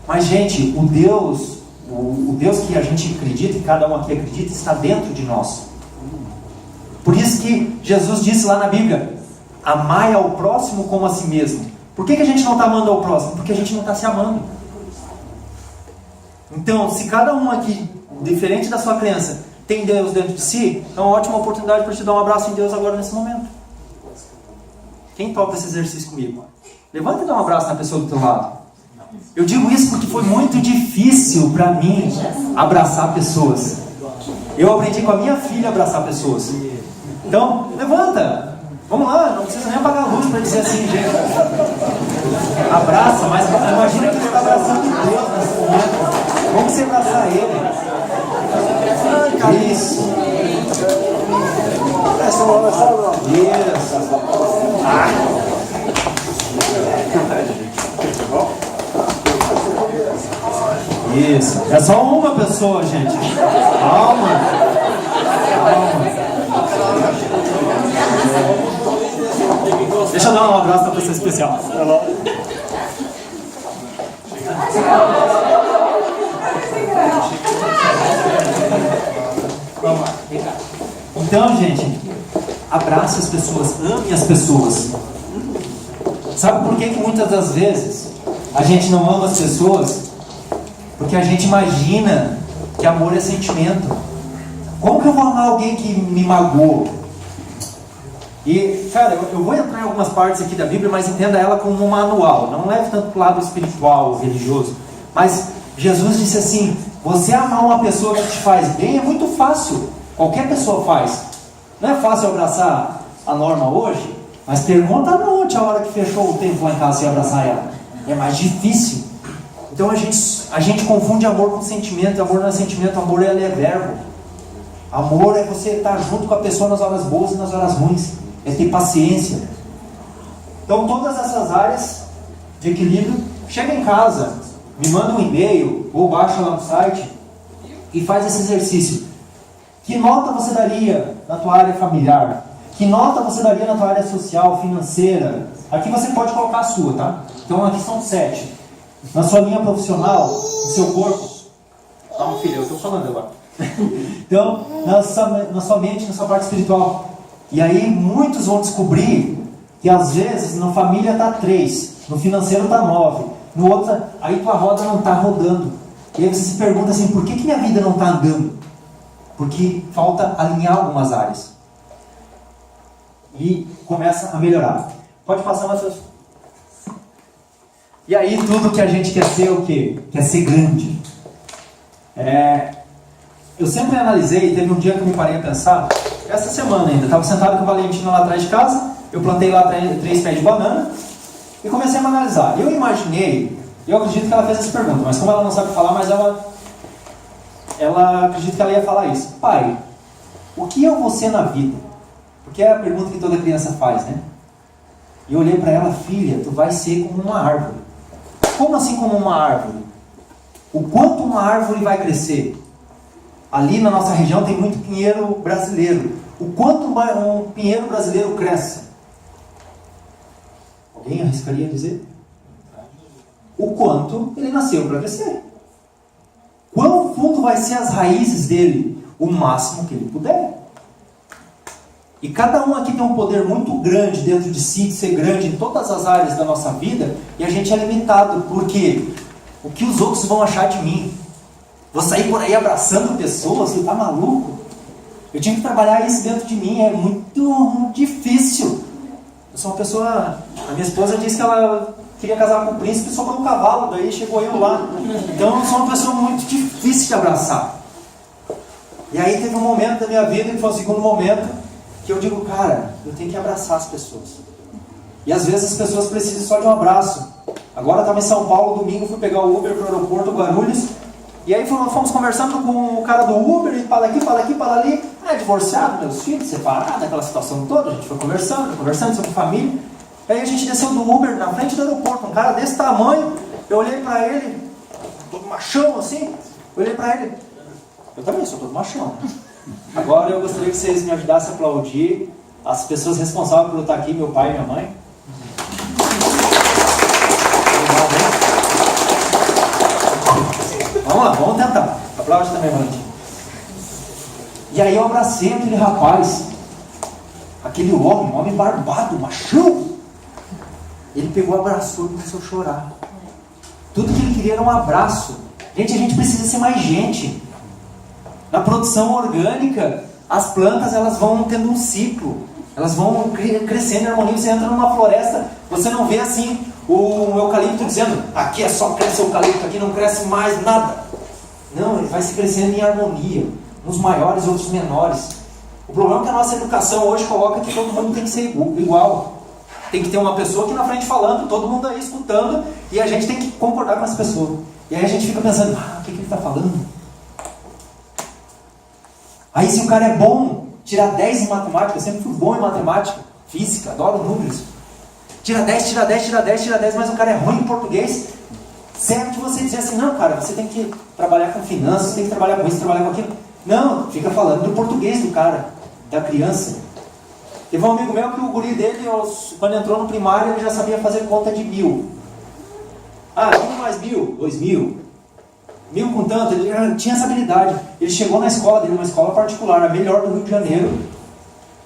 Mas gente, o Deus que a gente acredita, e cada um aqui acredita, está dentro de nós. Por isso que Jesus disse lá na Bíblia, amai ao próximo como a si mesmo. Por que a gente não está amando ao próximo? Porque a gente não está se amando. Então, se cada um aqui, diferente da sua crença, tem Deus dentro de si, é uma ótima oportunidade para te dar um abraço em Deus agora nesse momento. Quem topa esse exercício comigo? Levanta e dá um abraço na pessoa do teu lado. Eu digo isso porque foi muito difícil para mim abraçar pessoas. Eu aprendi com a minha filha a abraçar pessoas. Então, levanta. Vamos lá, não precisa nem apagar a luz para dizer assim, gente. Abraça, mas imagina que você está abraçando Deus nesse momento. Como você abraçar Ele? Isso. Isso. Isso. É só uma pessoa, gente. Calma. Deixa eu dar um abraço para a pessoa especial. Então, gente, abrace as pessoas, ame as pessoas. Sabe por que muitas das vezes a gente não ama as pessoas? Porque a gente imagina que amor é sentimento. Como que eu vou amar alguém que me magoou? E, cara, eu vou entrar em algumas partes aqui da Bíblia, mas entenda ela como um manual. Não leve tanto para o lado espiritual, religioso. Mas Jesus disse assim, você amar uma pessoa que te faz bem é muito fácil. Qualquer pessoa faz. Não é fácil abraçar a Norma hoje, mas pergunta a Monte a hora que fechou o tempo lá em casa e abraçar ela. É mais difícil. Então a gente confunde amor com sentimento. Amor não é sentimento, amor é verbo. Amor é você estar junto com a pessoa nas horas boas e nas horas ruins. É ter paciência. Então todas essas áreas de equilíbrio, chega em casa, me manda um e-mail ou baixa lá no site e faz esse exercício. Que nota você daria na tua área familiar? Que nota você daria na tua área social, financeira? Aqui você pode colocar a sua, tá? Então aqui são 7. Na sua linha profissional, no seu corpo. Calma, filha, eu estou falando agora. Então, na sua mente, na sua parte espiritual. E aí muitos vão descobrir que às vezes na família está 3, no financeiro está 9, no outro, aí tua roda não está rodando. E aí você se pergunta assim, por que minha vida não está andando? Porque falta alinhar algumas áreas. E começa a melhorar. Pode passar, Matheus. E aí tudo que a gente quer ser o quê? Quer ser grande. Eu sempre analisei, teve um dia que eu me parei a pensar, essa semana ainda, estava sentado com a Valentina lá atrás de casa, eu plantei lá 3 pés de banana e comecei a analisar. Eu imaginei, eu acredito que ela fez essa pergunta, mas como ela não sabe falar, mas ela acredita que ela ia falar isso. Pai, o que eu vou ser na vida? Porque é a pergunta que toda criança faz, né? E eu olhei para ela, filha, tu vai ser como uma árvore. Como assim como uma árvore? O quanto uma árvore vai crescer? Ali na nossa região tem muito pinheiro brasileiro. O quanto um pinheiro brasileiro cresce? Alguém arriscaria dizer? O quanto ele nasceu para crescer. Quão fundo vai ser as raízes dele? O máximo que ele puder. E cada um aqui tem um poder muito grande dentro de si, de ser grande em todas as áreas da nossa vida, e a gente é limitado, porque o que os outros vão achar de mim? Vou sair por aí abraçando pessoas, você tá maluco? Eu tinha que trabalhar isso dentro de mim, é muito difícil. Eu sou uma pessoa, a minha esposa disse que ela queria casar com o príncipe e sobrou um cavalo, daí chegou eu lá. Então eu sou uma pessoa muito difícil de abraçar. E aí teve um momento da minha vida, que foi o segundo momento, que eu digo, cara, eu tenho que abraçar as pessoas. E às vezes as pessoas precisam só de um abraço. Agora eu estava em São Paulo, domingo, fui pegar o Uber para o aeroporto Guarulhos. E aí fomos conversando com o cara do Uber, e fala aqui, fala ali. Divorciado, meus filhos, separado, aquela situação toda. A gente foi conversando sobre família. Aí a gente desceu do Uber na frente do aeroporto, um cara desse tamanho. Eu olhei para ele, todo machão assim. Eu olhei para ele, eu também sou todo machão. Agora eu gostaria que vocês me ajudassem a aplaudir as pessoas responsáveis por eu estar aqui, meu pai e minha mãe. Vamos lá, vamos tentar. Aplaude também, Valentim. E aí eu abracei aquele rapaz, aquele homem barbado, machão. Ele pegou, abraçou e começou a chorar. Tudo que ele queria era um abraço. Gente, a gente precisa ser mais gente. Na produção orgânica, as plantas elas vão tendo um ciclo. Elas vão crescendo em harmonia. Você entra numa floresta, você não vê assim o eucalipto dizendo, aqui é só cresce eucalipto, aqui não cresce mais nada. Não, ele vai se crescendo em harmonia. Uns maiores, outros menores. O problema é que a nossa educação hoje coloca que todo mundo tem que ser igual. Tem que ter uma pessoa aqui na frente falando, todo mundo aí escutando, e a gente tem que concordar com essa pessoa. E aí a gente fica pensando, o que ele está falando? Aí se o cara é bom, tira 10 em matemática, eu sempre fui bom em matemática, física, adoro números. Tira 10, mas o cara é ruim em português. Serve de você dizer assim, não cara, você tem que trabalhar com finanças, você tem que trabalhar com isso, trabalhar com aquilo. Não, fica falando do português do cara, da criança. Teve um amigo meu que o guri dele, quando entrou no primário, ele já sabia fazer conta de 1000. 1 mais 1000, 2000. 1000 com tanto, ele já tinha essa habilidade. Ele chegou na escola dele, uma escola particular, a melhor do Rio de Janeiro.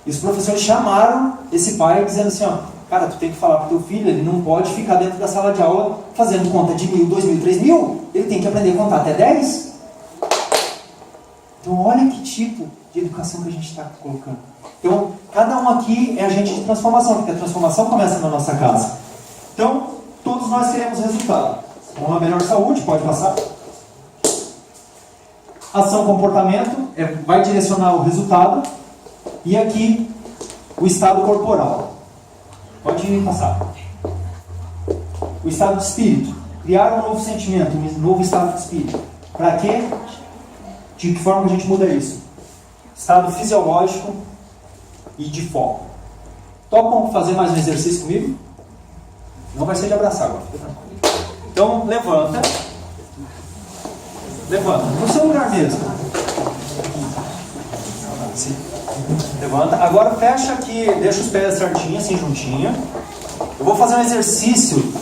E os professores chamaram esse pai dizendo assim, cara, tu tem que falar pro teu filho, ele não pode ficar dentro da sala de aula fazendo conta de 1000, 2000, 3000. Ele tem que aprender a contar até 10. Então olha que tipo de educação que a gente está colocando. Então, cada um aqui é agente de transformação, porque a transformação começa na nossa casa. Então, todos nós queremos resultado. Uma melhor saúde, pode passar. Ação, comportamento, vai direcionar o resultado. E aqui, o estado corporal. Pode passar. O estado de espírito. Criar um novo sentimento, um novo estado de espírito. Para quê? De que forma a gente muda isso? Estado fisiológico e de foco. Topam fazer mais um exercício comigo? Não vai ser de abraçar agora. Então, levanta. Levanta. No seu lugar mesmo. Sim. Levanta. Agora fecha aqui, deixa os pés certinho, assim, juntinho. Eu vou fazer um exercício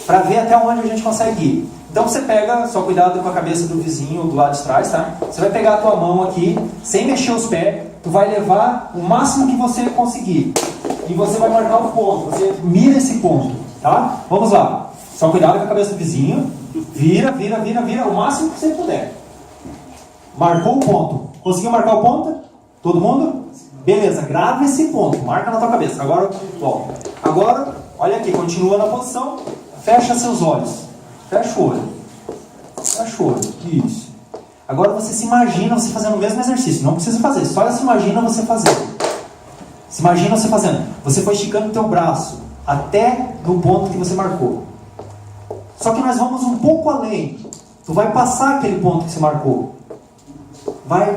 para ver até onde a gente consegue ir. Então você pega, só cuidado com a cabeça do vizinho do lado de trás, tá? Você vai pegar a tua mão aqui, sem mexer os pés, tu vai levar o máximo que você conseguir. E você vai marcar o ponto, você mira esse ponto, tá? Vamos lá. Só cuidado com a cabeça do vizinho. Vira, o máximo que você puder. Marcou o ponto. Conseguiu marcar o ponto? Todo mundo? Beleza, grava esse ponto, marca na tua cabeça. Agora, volta. Agora, olha aqui, continua na posição. Fecha seus olhos. Fecha o olho. Fecha o olho. Isso. Agora você se imagina você fazendo o mesmo exercício. Não precisa fazer, só se imagina você fazendo. Se imagina você fazendo. Você foi esticando o teu braço até no ponto que você marcou. Só que nós vamos um pouco além. Tu vai passar aquele ponto que você marcou.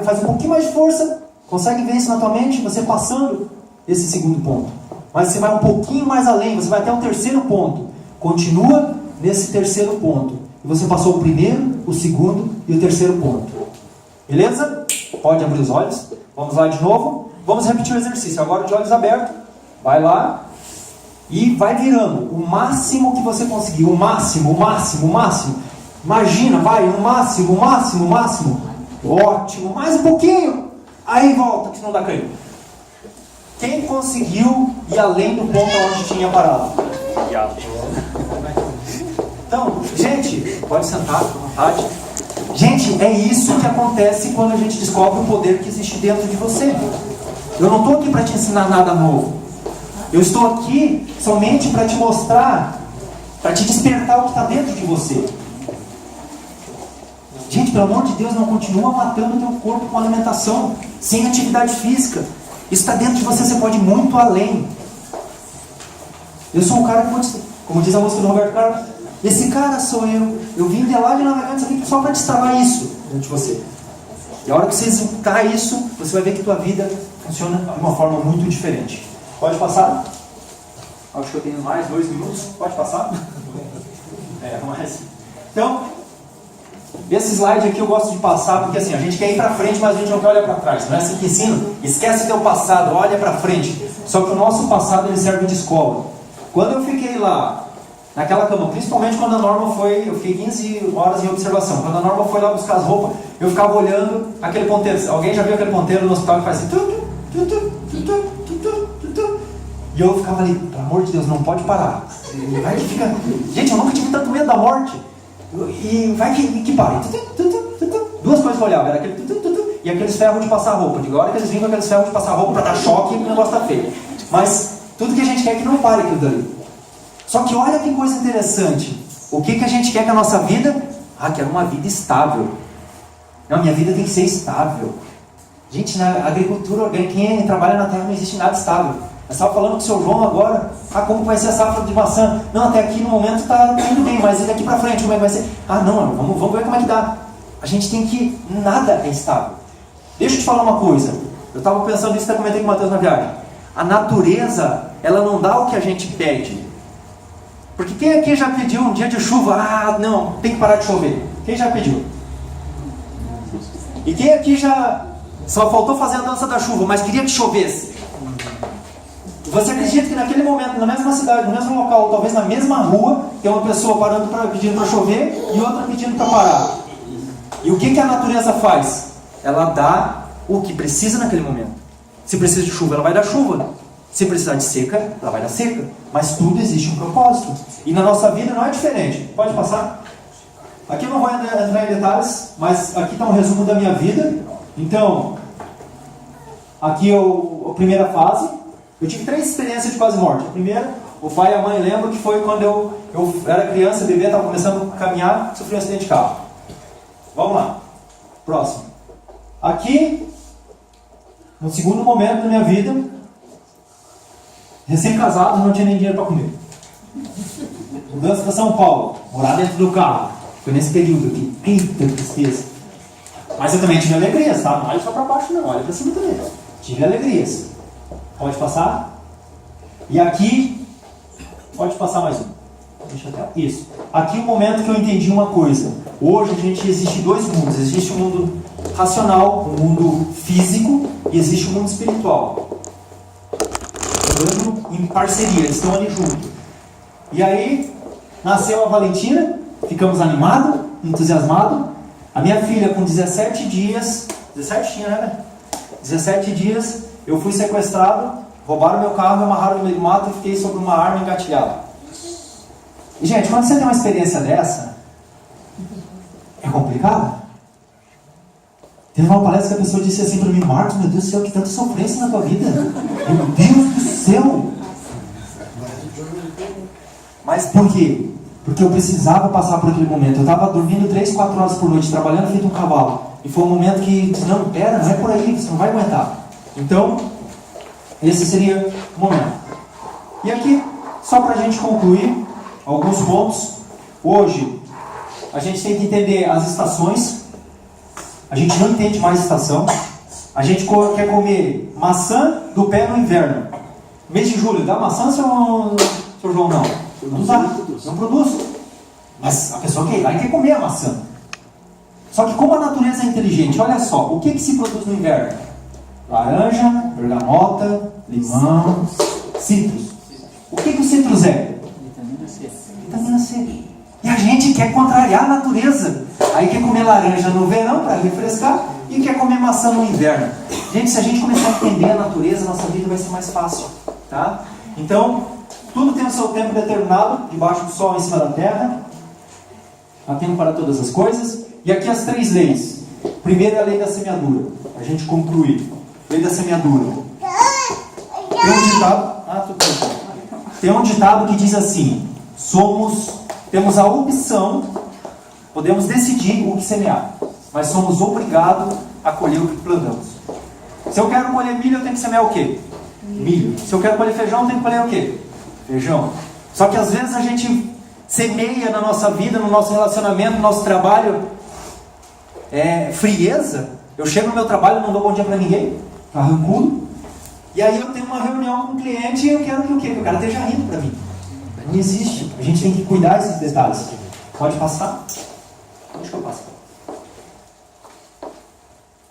Faz um pouquinho mais de força. Consegue ver isso na tua mente? Você passando esse segundo ponto. Mas você vai um pouquinho mais além. Você vai até o terceiro ponto. Continua nesse terceiro ponto. E você passou o primeiro, o segundo e o terceiro ponto. Beleza? Pode abrir os olhos. Vamos lá de novo. Vamos repetir o exercício. Agora de olhos abertos. Vai lá. E vai virando. O máximo que você conseguir. O máximo, o máximo, o máximo. Imagina, vai. O máximo, o máximo, o máximo. Ótimo. Mais um pouquinho. Aí volta, que não dá caindo. Quem conseguiu ir além do ponto onde tinha parado? Então, gente, pode sentar, fica à vontade. Gente, é isso que acontece quando a gente descobre o poder que existe dentro de você. Eu não estou aqui para te ensinar nada novo. Eu estou aqui somente para te mostrar, para te despertar o que está dentro de você. Gente, pelo amor de Deus, não continua matando o teu corpo com alimentação, sem atividade física. Isso está dentro de você, você pode ir muito além. Eu sou o cara que pode, como diz a música do Roberto Carlos, esse cara sou eu. Eu vim de lá de Navegantes aqui só para destravar isso dentro de você. E a hora que você executar isso, você vai ver que tua vida funciona de uma forma muito diferente. Pode passar? Acho que eu tenho mais 2 minutos. Pode passar? Mais. Então, esse slide aqui eu gosto de passar porque assim, a gente quer ir para frente, mas a gente não quer olhar para trás. Não é assim que ensina? Esquece teu passado, olha para frente. Só que o nosso passado ele serve de escola. Quando eu fiquei lá naquela cama, principalmente quando a Norma foi, eu fiquei 15 horas em observação. Quando a Norma foi lá buscar as roupas, eu ficava olhando aquele ponteiro. Alguém já viu aquele ponteiro no hospital que faz assim? E eu ficava ali, pelo amor de Deus, não pode parar. Vai que fica... Gente, eu nunca tive tanto medo da morte. E vai que pare. Duas coisas que eu olhava, era aquele e aqueles ferros de passar roupa. Digo, a hora que eles vinham com aqueles ferros de passar roupa para dar choque, o negócio tá feio. Mas tudo que a gente quer é que não pare aquilo dali. Só que olha que coisa interessante. O que a gente quer com a nossa vida? Quero uma vida estável. Não, minha vida tem que ser estável. Gente, na agricultura, quem trabalha na terra não existe nada estável. Eu estava falando com o seu João agora, como vai ser a safra de maçã? Não, até aqui no momento está indo bem, mas daqui para frente como é que vai ser? Não, vamos ver como é que dá. A gente tem que... Nada é estável. Deixa eu te falar uma coisa. Eu estava pensando nisso, até comentei com o Matheus na viagem. A natureza, ela não dá o que a gente pede. Porque quem aqui já pediu um dia de chuva? Não, tem que parar de chover. Quem já pediu? E quem aqui já... Só faltou fazer a dança da chuva, mas queria que chovesse? Você acredita que naquele momento, na mesma cidade, no mesmo local, talvez na mesma rua, tem uma pessoa pedindo para chover e outra pedindo para parar? E o que a natureza faz? Ela dá o que precisa naquele momento. Se precisa de chuva, ela vai dar chuva. Se precisar de seca, ela vai dar seca. Mas tudo existe um propósito. E na nossa vida não é diferente. Pode passar? Aqui eu não vou entrar em detalhes, mas aqui está um resumo da minha vida. Então, aqui é a primeira fase. Eu tive 3 experiências de quase morte. A primeira, o pai e a mãe lembram que foi quando eu era criança, bebê, estava começando a caminhar, sofri um acidente de carro. Vamos lá. Próximo. Aqui, no segundo momento da minha vida, recém-casado, não tinha nem dinheiro para comer. Mudança para São Paulo, morar dentro do carro. Foi nesse período aqui. Eita, tristeza. Mas eu também tive alegrias, tá? Não olha só para baixo não, olha para cima também. Tive alegrias. Pode passar? E aqui, pode passar mais um. Deixa eu até. Isso. Aqui o momento que eu entendi uma coisa. Hoje a gente existe 2 mundos. Existe o mundo racional, o mundo físico, e existe o mundo espiritual. Andando em parceria, eles estão ali juntos. E aí, nasceu a Valentina, ficamos animados, entusiasmados. A minha filha com 17 dias, 17 tinha, né, velho? 17 dias, eu fui sequestrado, roubaram meu carro, me amarraram no meio do mato e fiquei sobre uma arma engatilhada. E, gente, quando você tem uma experiência dessa, é complicado. Teve uma palestra que a pessoa disse assim para mim: Marcos, meu Deus do céu, que tanta sofrência na tua vida. Meu Deus do céu. Mas por quê? Porque eu precisava passar por aquele momento. Eu estava dormindo 3, 4 horas por noite, trabalhando feito um cavalo. E foi um momento que, não, pera, não é por aí, você não vai aguentar. Então, esse seria o momento. E aqui, só para a gente concluir, alguns pontos. Hoje, a gente tem que entender as estações. A gente não entende mais estação. A gente quer comer maçã do pé no inverno. Mês de julho, dá maçã, seu João? Não dá, não produz. Mas a pessoa quer ir lá e quer comer a maçã. Só que como a natureza é inteligente, olha só, o que se produz no inverno? Laranja, bergamota, limão, citros. O que o citros é? Vitamina C. Vitamina C. E a gente quer contrariar a natureza. Aí quer comer laranja no verão para refrescar e quer comer maçã no inverno. Gente, se a gente começar a entender a natureza, nossa vida vai ser mais fácil. Tá? Então, tudo tem o seu tempo determinado, debaixo do sol, em cima da terra. Há tempo para todas as coisas. E aqui as 3 leis. Primeiro é a lei da semeadura. A gente conclui. Lei da semeadura. Tem um ditado, tem um ditado que diz assim: temos a opção, podemos decidir o que semear, mas somos obrigados a colher o que plantamos. Se eu quero colher milho, eu tenho que semear o quê? Milho. Se eu quero colher feijão, eu tenho que colher o quê? Feijão. Só que às vezes a gente semeia na nossa vida, no nosso relacionamento, no nosso trabalho, frieza. Eu chego no meu trabalho e não dou bom dia para ninguém, arrancudo. E aí eu tenho uma reunião com um cliente e eu quero que o quê? Que o cara esteja rindo para mim. Não existe. A gente tem que cuidar desses detalhes. Pode passar? Deixa eu passar.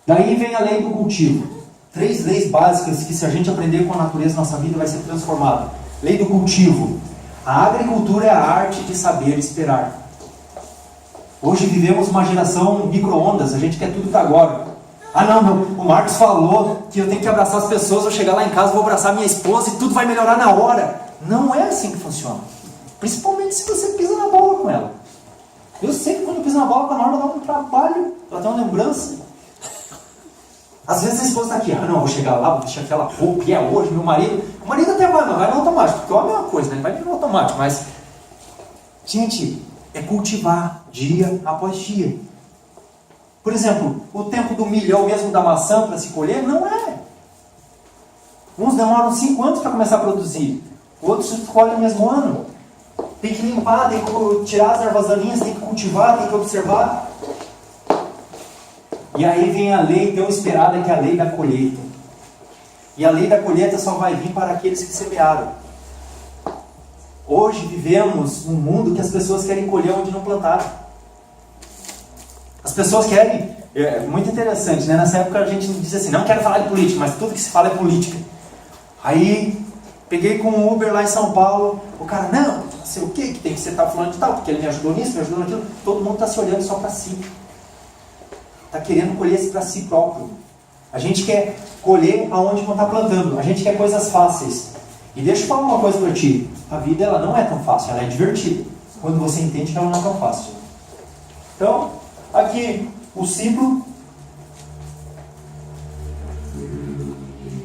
Daí vem a lei do cultivo. 3 leis básicas que, se a gente aprender com a natureza, nossa vida vai ser transformada. Lei do cultivo. A agricultura é a arte de saber esperar. Hoje vivemos uma geração micro-ondas. A gente quer tudo para agora. O Marcos falou que eu tenho que abraçar as pessoas. Vou chegar lá em casa, vou abraçar minha esposa e tudo vai melhorar na hora. Não é assim que funciona. Principalmente se você pisa na bola com ela. Eu sei que quando eu piso na bola com a Norma, dá um trabalho. Ela tem uma lembrança. Às vezes a esposa está aqui, vou chegar lá, vou deixar aquela roupa, e é hoje, meu marido. O marido até vai no automático, porque o homem é uma coisa, né? Ele vai no automático, mas, gente, é cultivar dia após dia. Por exemplo, o tempo do milho é o mesmo da maçã para se colher? Não é. Uns demoram 5 anos para começar a produzir, outros se colhem no mesmo ano. Tem que limpar, tem que tirar as ervas daninhas, tem que cultivar, tem que observar. E aí vem a lei tão esperada, que é a lei da colheita. E a lei da colheita só vai vir para aqueles que semearam. Hoje vivemos num mundo que as pessoas querem colher onde não plantaram. As pessoas querem... É muito interessante, né? Nessa época a gente diz assim, não quero falar de política, mas tudo que se fala é política. Aí, peguei com um Uber lá em São Paulo, o cara, não sei o que tem que você estar falando de tal, porque ele me ajudou nisso, me ajudou naquilo. Todo mundo está se olhando só para si. Está querendo colher para si próprio. A gente quer colher aonde não está plantando. A gente quer coisas fáceis. E deixa eu falar uma coisa para ti. A vida ela não é tão fácil, ela é divertida. Quando você entende que ela não é tão fácil. Então, aqui o ciclo.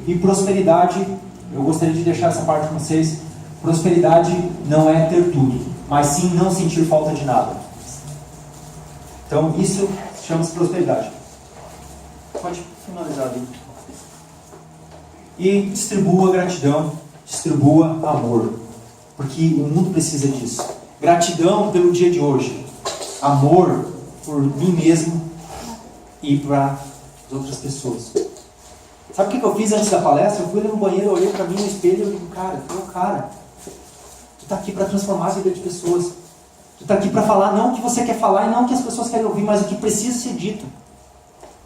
E prosperidade, eu gostaria de deixar essa parte com vocês. Prosperidade não é ter tudo, mas sim não sentir falta de nada. Então, isso chama-se prosperidade. Pode finalizar ali. E distribua gratidão, distribua amor. Porque o mundo precisa disso. Gratidão pelo dia de hoje. Amor por mim mesmo e para as outras pessoas. Sabe o que eu fiz antes da palestra? Eu fui ali no banheiro, eu olhei para mim no espelho e eu digo, cara, tu está aqui para transformar a vida de pessoas. Tu está aqui para falar não o que você quer falar e não o que as pessoas querem ouvir, mas o que precisa ser dito.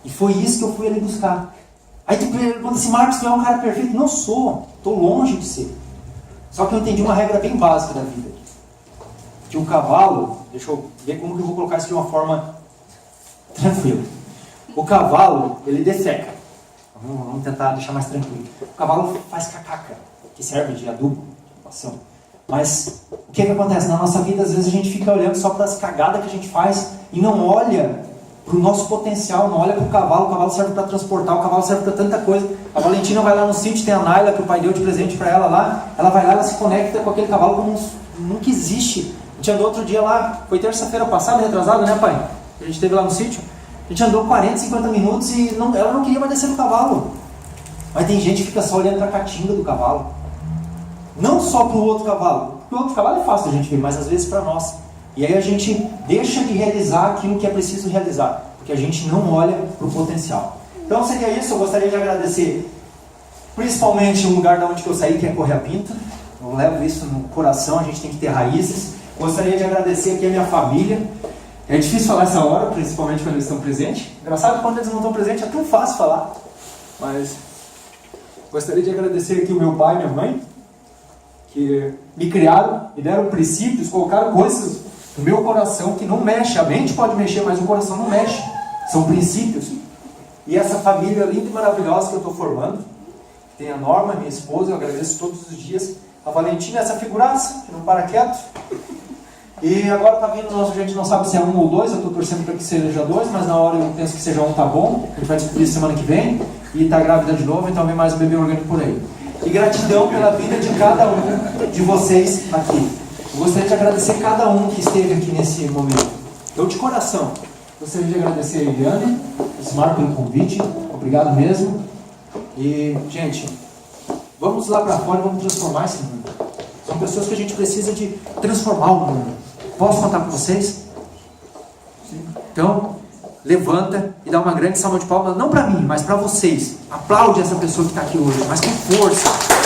E foi isso que eu fui ali buscar. Aí tu pergunta assim, Marcos, tu é um cara perfeito? Não sou, estou longe de ser. Só que eu entendi uma regra bem básica da vida. Que o cavalo, deixa eu ver como que eu vou colocar isso de uma forma tranquila. O cavalo, ele defeca. Vamos tentar deixar mais tranquilo. O cavalo faz cacaca, que serve de adubo, de ração. Mas o que acontece? Na nossa vida, às vezes a gente fica olhando só para as cagadas que a gente faz e não olha para o nosso potencial, não olha para o cavalo serve para transportar, o cavalo serve para tanta coisa. A Valentina vai lá no sítio, tem a Naila, que o pai deu de presente para ela lá, ela vai lá, ela se conecta com aquele cavalo como nunca existe gente andou outro dia lá, foi terça-feira passada, retrasada, né, pai? A gente esteve lá no sítio. A gente andou 40, 50 minutos e ela não queria mais descer do cavalo. Mas tem gente que fica só olhando para a catinga do cavalo. Não só para o outro cavalo. Porque o outro cavalo é fácil a gente ver, mas às vezes para nós. E aí a gente deixa de realizar aquilo que é preciso realizar. Porque a gente não olha para o potencial. Então seria isso, eu gostaria de agradecer principalmente o lugar de onde eu saí, que é Correia Pinto. Eu levo isso no coração, a gente tem que ter raízes. Gostaria de agradecer aqui a minha família. É difícil falar essa hora, principalmente quando eles estão presentes. Engraçado que quando eles não estão presentes é tão fácil falar. Mas gostaria de agradecer aqui o meu pai e minha mãe, que me criaram, me deram princípios, colocaram coisas no meu coração que não mexe. A mente pode mexer, mas o coração não mexe. São princípios. E essa família linda e maravilhosa que eu estou formando, tem a Norma, minha esposa, eu agradeço todos os dias. A Valentina, essa figuraça, que não para quieto. E agora está vindo, a gente não sabe se é 1 ou 2, eu estou torcendo para que seja 2, mas na hora eu penso que seja 1, tá bom. A gente vai descobrir semana que vem. E está grávida de novo, então vem mais um bebê orgânico por aí. E gratidão pela vida de cada um de vocês aqui. Eu gostaria de agradecer cada um que esteve aqui nesse momento. Eu de coração gostaria de agradecer a Eliane, Osmar, pelo convite. Obrigado mesmo. E, gente, vamos lá para fora e vamos transformar esse mundo. São pessoas que a gente precisa de transformar o mundo. Posso contar com vocês? Sim. Então, levanta e dá uma grande salva de palmas, não para mim, mas para vocês. Aplaude essa pessoa que está aqui hoje, mas com força.